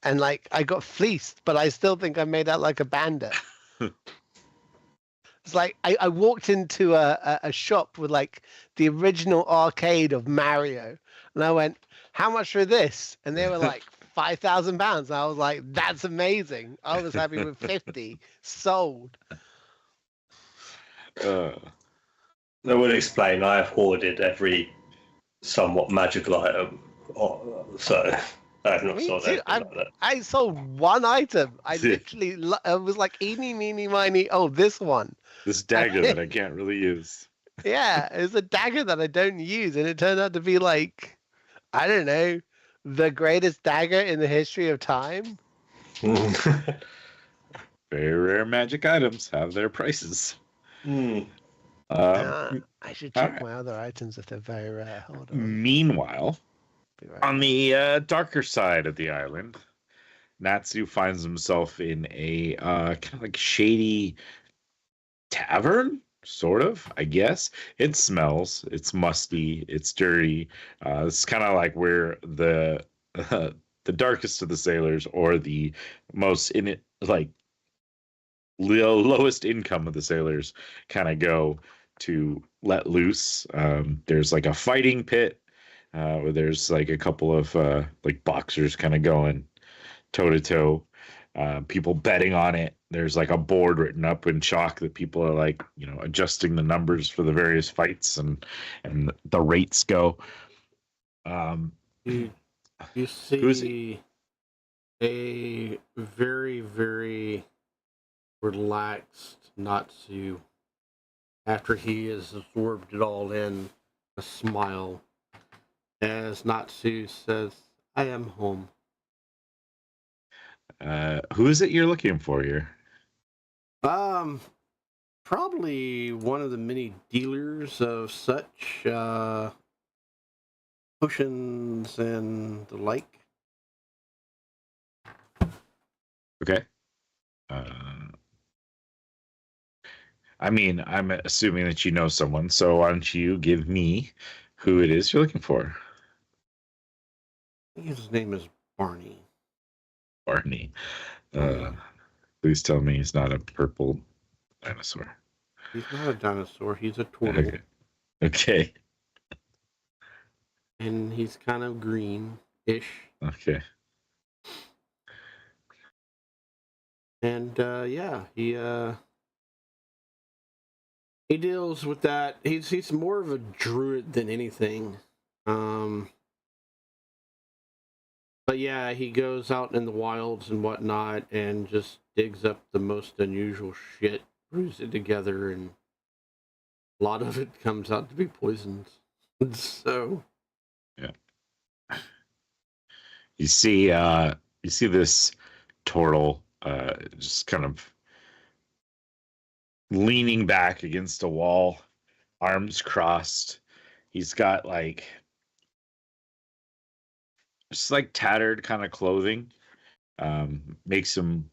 And like I got fleeced, but I still think I made out like a bandit. It's like I walked into a shop with like the original arcade of Mario, and I went, "How much for this?" And they were like £5,000. I was like, "That's amazing!" I was happy with 50 sold.
that would explain. I have hoarded every somewhat magical item, so I have not
Me
sold
too.
anything like that.
I sold one item. I literally it was like eeny meeny miny. Oh, this one.
This dagger that I can't really use.
Yeah, it's a dagger that I don't use, and it turned out to be like, I don't know, the greatest dagger in the history of time.
Very rare magic items have their prices.
I should check
alright.
my other items if they're very rare. Hold on.
Meanwhile,
Be right
on
back.
the darker side of the island, Natsu finds himself in a kind of like shady tavern, sort of, I guess. It smells, it's musty, it's dirty. It's kind of like where the the darkest of the sailors, or the most in it, like lowest income of the sailors, kind of go to let loose. There's like a fighting pit where there's like a couple of like boxers kind of going toe to toe. People betting on it. There's like a board written up in chalk that people are like, adjusting the numbers for the various fights, and the rates go.
You
Who's
see a very, very relaxed Natsu after he has absorbed it all in, a smile as Natsu says, "I am home."
Who is it you're looking for here?
Probably one of the many dealers of such potions and the like.
Okay. I mean, I'm assuming that you know someone, so why don't you give me who it is you're looking for?
I think his name is Barney.
Barney. Please tell me he's not a purple dinosaur.
He's not a dinosaur. He's a turtle.
Okay.
And he's kind of green-ish.
Okay.
And yeah, he deals with that. He's more of a druid than anything. But yeah, he goes out in the wilds and whatnot and just digs up the most unusual shit, brews it together, and a lot of it comes out to be poisons. So
yeah, you see this turtle just kind of leaning back against a wall, arms crossed. He's got like just like tattered kind of clothing. Makes him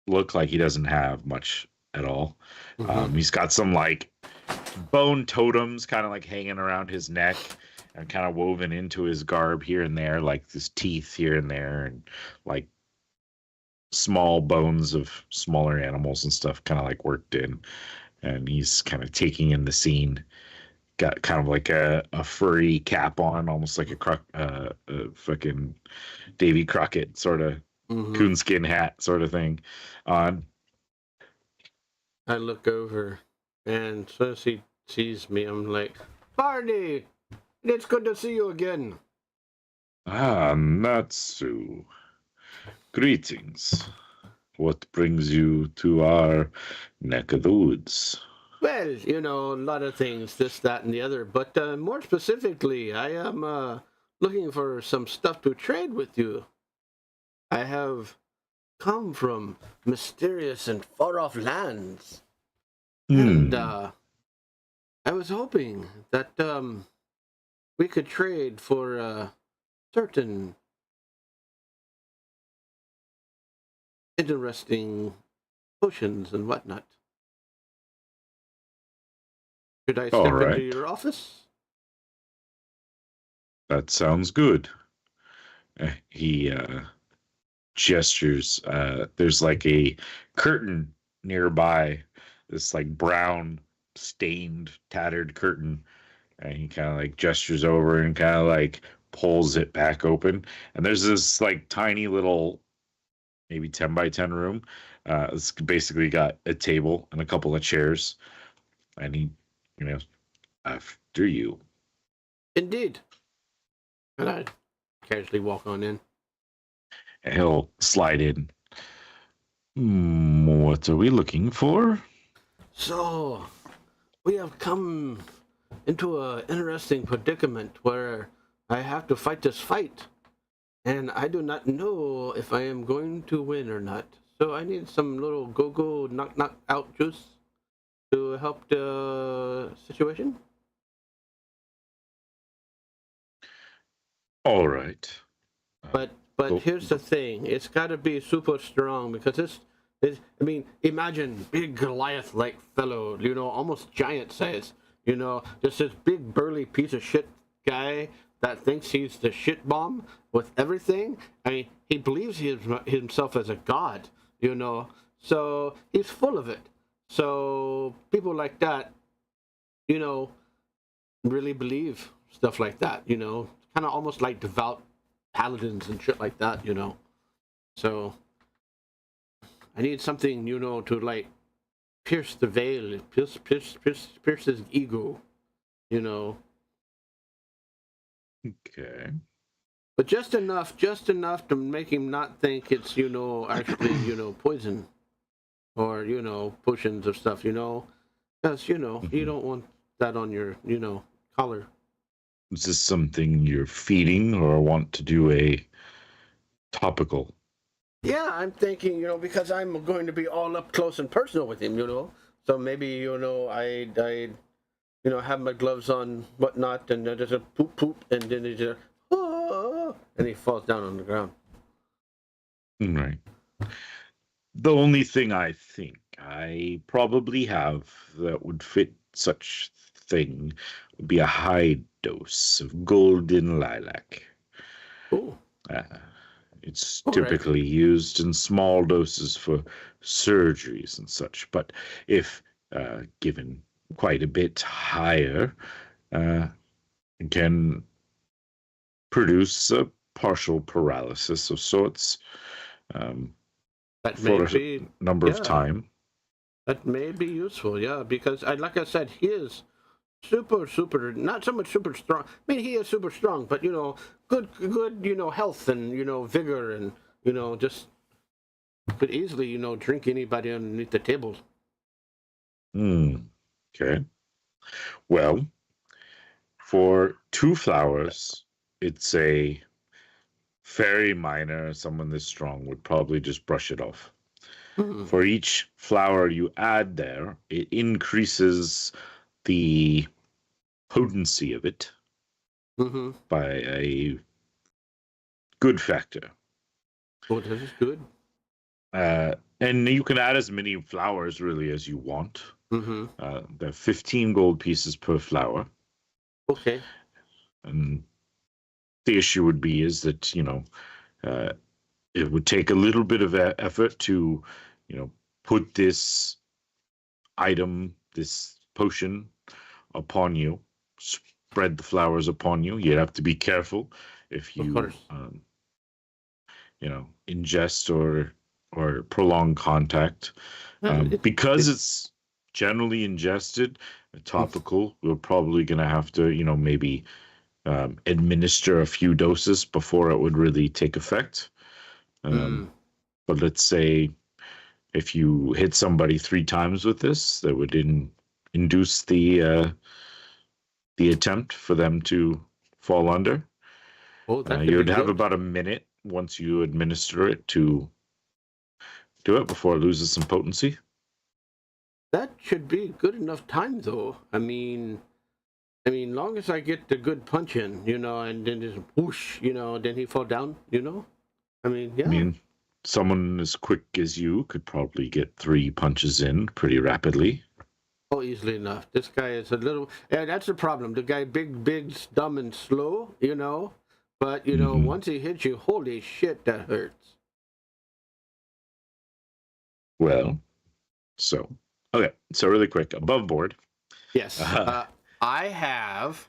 look like he doesn't have much at all. He's got some like bone totems kind of like hanging around his neck and kind of woven into his garb here and there, like his teeth here and there, and like small bones of smaller animals and stuff kind of like worked in. And he's kind of taking in the scene. Got kind of like a furry cap on, almost like a fucking Davy Crockett sort of coonskin hat sort of thing on.
I look over, and so as he sees me, I'm like, "Barney, it's good to see you again."
Ah, Natsu. Greetings. What brings you to our neck of the woods?
Well, a lot of things, this, that, and the other. But more specifically, I am looking for some stuff to trade with you. I have come from mysterious and far-off lands. And I was hoping that we could trade for certain interesting potions and whatnot. Should I
All
step into
right.
your office?
That sounds good. He gestures. There's like a curtain nearby, this like brown, stained, tattered curtain. And he kind of like gestures over and kind of like pulls it back open. And there's this like tiny little, maybe 10 by 10 room. It's basically got a table and a couple of chairs. And he, you know, after you.
Indeed. And I casually walk on in.
And he'll slide in. What are we looking for?
So, we have come into an interesting predicament where I have to fight this fight. And I do not know if I am going to win or not. So I need some little go-go knock out juice to help the situation.
All right.
But
Go-
here's the thing: it's got to be super strong because this. I mean, imagine big Goliath-like fellow, almost giant size. Just this big burly piece of shit guy that thinks he's the shit bomb with everything. I mean, he believes himself as a god. So he's full of it. So people like that, really believe stuff like that. Kind of almost like devout paladins and shit like that, So I need something, to like pierce the veil, pierce his ego,
Okay.
But just enough to make him not think it's, actually, poison or, potions of stuff, because, you don't want that on your, collar.
Is this something you're feeding or want to do a topical?
Yeah, I'm thinking, because I'm going to be all up close and personal with him, So maybe, I have my gloves on, whatnot, and there's a poop, and then there's a, and he falls down on the ground.
Right. The only thing I think I probably have that would fit such thing would be a high dose of golden lilac.
Ooh.
It's
All right.
typically used in small doses for surgeries and such, but if given quite a bit higher, it can produce a partial paralysis of sorts
That
for
may be,
a number of
yeah.
time.
That may be useful, yeah, because like I said, he is super, not so much super strong. I mean, he is super strong, but good, health and vigor and just could easily drink anybody underneath the table.
Okay. Well, for 2 flowers, it's a very minor. Someone this strong would probably just brush it off. For each flower you add there, it increases the potency of it by a good factor.
Oh, this is good.
And you can add as many flowers really as you want. There are 15 gold pieces per flower.
Okay.
And the issue would be is that, it would take a little bit of effort to, put this item, this potion upon you, spread the flowers upon you. You'd have to be careful if you, ingest or prolong contact. Because it's generally ingested, topical, we're probably going to have to, maybe administer a few doses before it would really take effect. But let's say if you hit somebody 3 times with this, that would induce the attempt for them to fall under.
Oh, that
You would have about a minute once you administer it to do it before it loses some potency.
That should be good enough time, though. I mean, I mean, long as I get the good punch in, and then just whoosh, then he fall down, I mean, yeah.
I mean, someone as quick as you could probably get 3 punches in pretty rapidly.
Oh, easily enough. This guy is a little. Yeah, that's the problem. The guy, big, dumb, and slow. But once he hits you, holy shit, that hurts.
Well, so really quick, above board.
Yes. I have.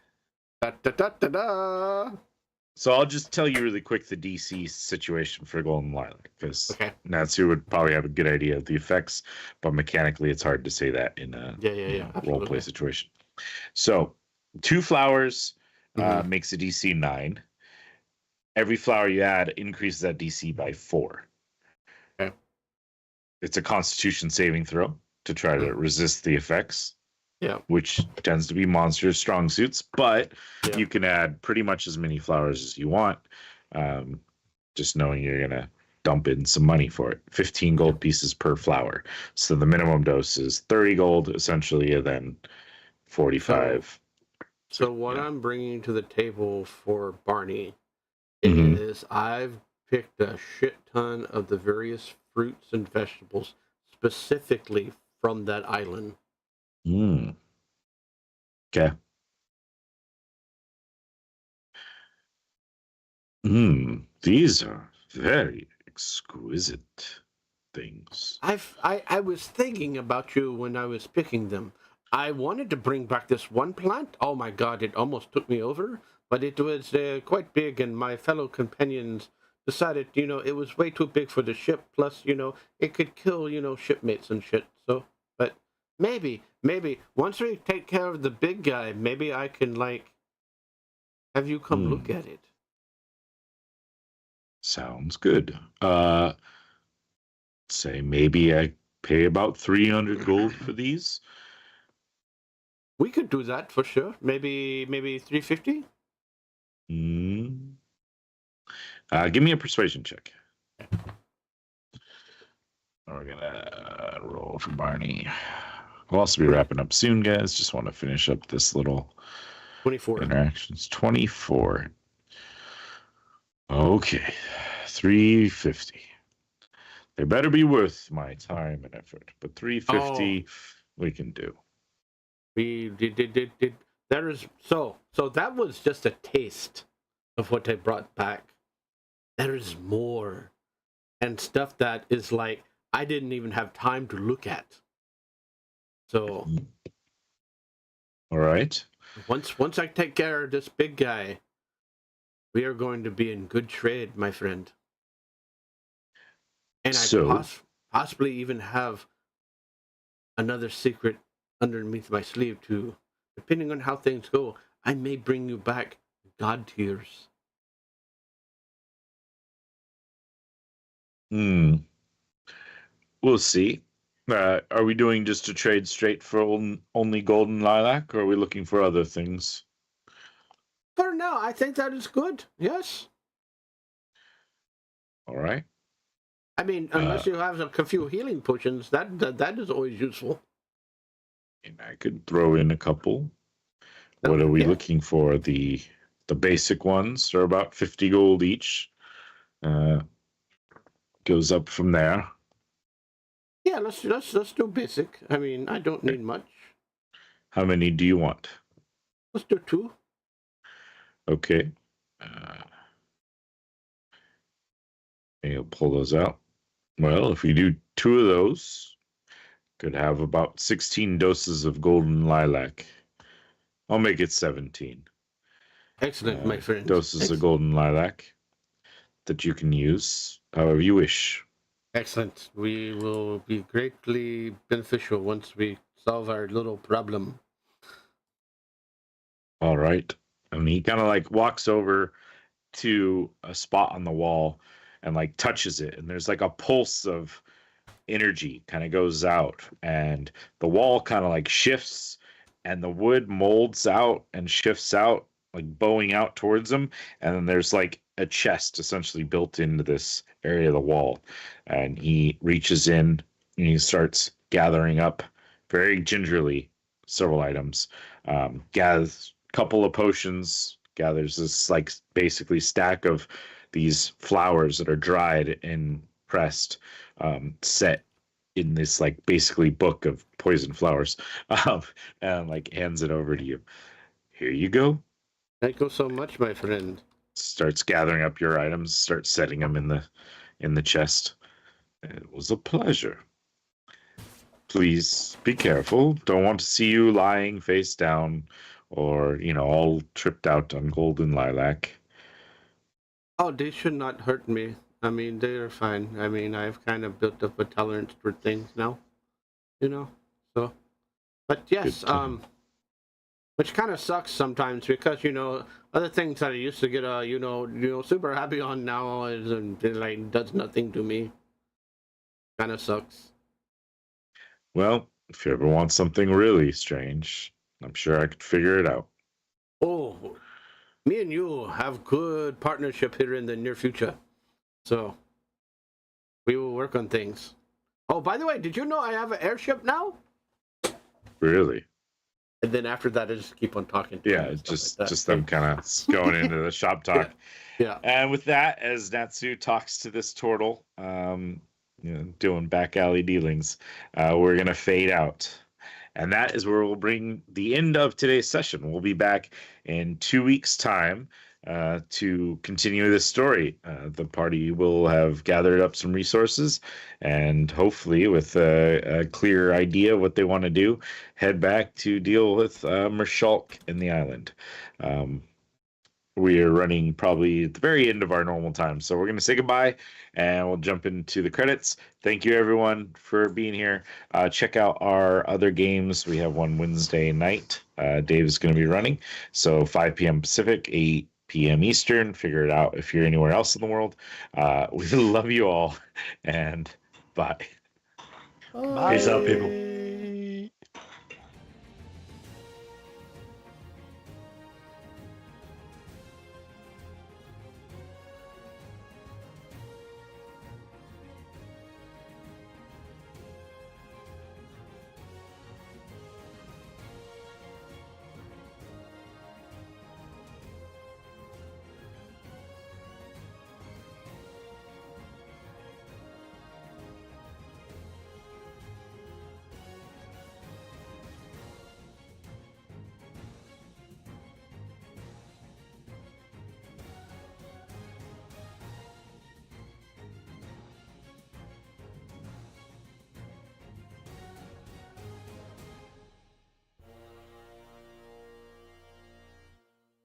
So I'll just tell you really quick the DC situation for Golden Lilac, because
Okay.
Natsu would probably have a good idea of the effects, but mechanically it's hard to say that in a role play situation. So 2 flowers makes a DC 9. Every flower you add increases that DC by 4.
Okay.
It's a Constitution saving throw to try to resist the effects.
Yeah.
Which tends to be monsters' strong suits, but you can add pretty much as many flowers as you want. Just knowing you're going to dump in some money for it. 15 gold pieces per flower. So the minimum dose is 30 gold, essentially, and then 45.
So what I'm bringing to the table for Barney
Mhm.
is I've picked a shit ton of the various fruits and vegetables specifically from that island.
Okay. These are very exquisite things.
I was thinking about you when I was picking them. I wanted to bring back this one plant. Oh my god, it almost took me over, but it was quite big, and my fellow companions decided, it was way too big for the ship. Plus, it could kill, shipmates and shit. So, but maybe once we take care of the big guy, maybe I can have you come look at it.
Sounds good. Say maybe I pay about 300 gold for these.
We could do that for sure. Maybe 350.
Give me a persuasion check. We're gonna roll for Barney. We'll also be wrapping up soon, guys. Just want to finish up this little
24
interactions. 24. Okay, 350. They better be worth my time and effort, but 350 we can do.
We did. There is so that was just a taste of what they brought back. There is more, and stuff that is I didn't even have time to look at. So,
all right.
Once I take care of this big guy, we are going to be in good trade, my friend. And I possibly even have another secret underneath my sleeve too. Depending on how things go, I may bring you back god tears.
We'll see. Are we doing just a trade straight for only Golden Lilac, or are we looking for other things?
For now, I think that is good. Yes.
All right.
I mean, unless you have a few healing potions, that is always useful.
And I could throw in a couple. What are we looking for? The basic ones are about 50 gold each. Goes up from there.
Yeah, let's do basic. I mean, I don't need much.
How many do you want?
Let's do 2.
Okay. You'll pull those out. Well, if we do 2 of those, could have about 16 doses of Golden Lilac. I'll make it 17.
Excellent, my friend.
Doses of Golden Lilac that you can use however you wish.
Excellent. We will be greatly beneficial once we solve our little problem.
All right. And he kind of walks over to a spot on the wall and touches it. And there's a pulse of energy kind of goes out. And the wall kind of shifts and the wood molds out and shifts out, bowing out towards him. And then there's a chest essentially built into this area of the wall. And he reaches in and he starts gathering up very gingerly several items. couple of potions, gathers this like basically stack of these flowers that are dried and pressed, set in this like basically book of poison flowers, and like hands it over to you. Here you go.
Thank you so much, my friend.
Starts gathering up your items, starts setting them in the chest. It was a pleasure. Please be careful. Don't want to see you lying face down or, all tripped out on golden lilac.
Oh, they should not hurt me. I mean, they're fine. I mean, I've kind of built up a tolerance for things now, so. But yes, which kind of sucks sometimes because, other things that I used to get, super happy on now is like does nothing to me. Kind of sucks.
Well, if you ever want something really strange, I'm sure I could figure it out.
Oh, me and you have good partnership here in the near future. So, we will work on things. Oh, by the way, did you know I have an airship now?
Really?
And then after that, I just keep on talking.
Yeah, just them kind of going into the shop talk.
Yeah.
And with that, as Natsu talks to this turtle, doing back alley dealings, we're going to fade out. And that is where we'll bring the end of today's session. We'll be back in 2 weeks' time to continue this story. The party will have gathered up some resources and hopefully with a clear idea of what they want to do, head back to deal with Mershulk in the island. We are running probably at the very end of our normal time. So we're going to say goodbye and we'll jump into the credits. Thank you, everyone, for being here. Check out our other games. We have one Wednesday night. Dave is going to be running. So 5 p.m. Pacific, 8 p.m. Eastern. Figure it out if you're anywhere else in the world. We love you all and bye.
Peace out, people.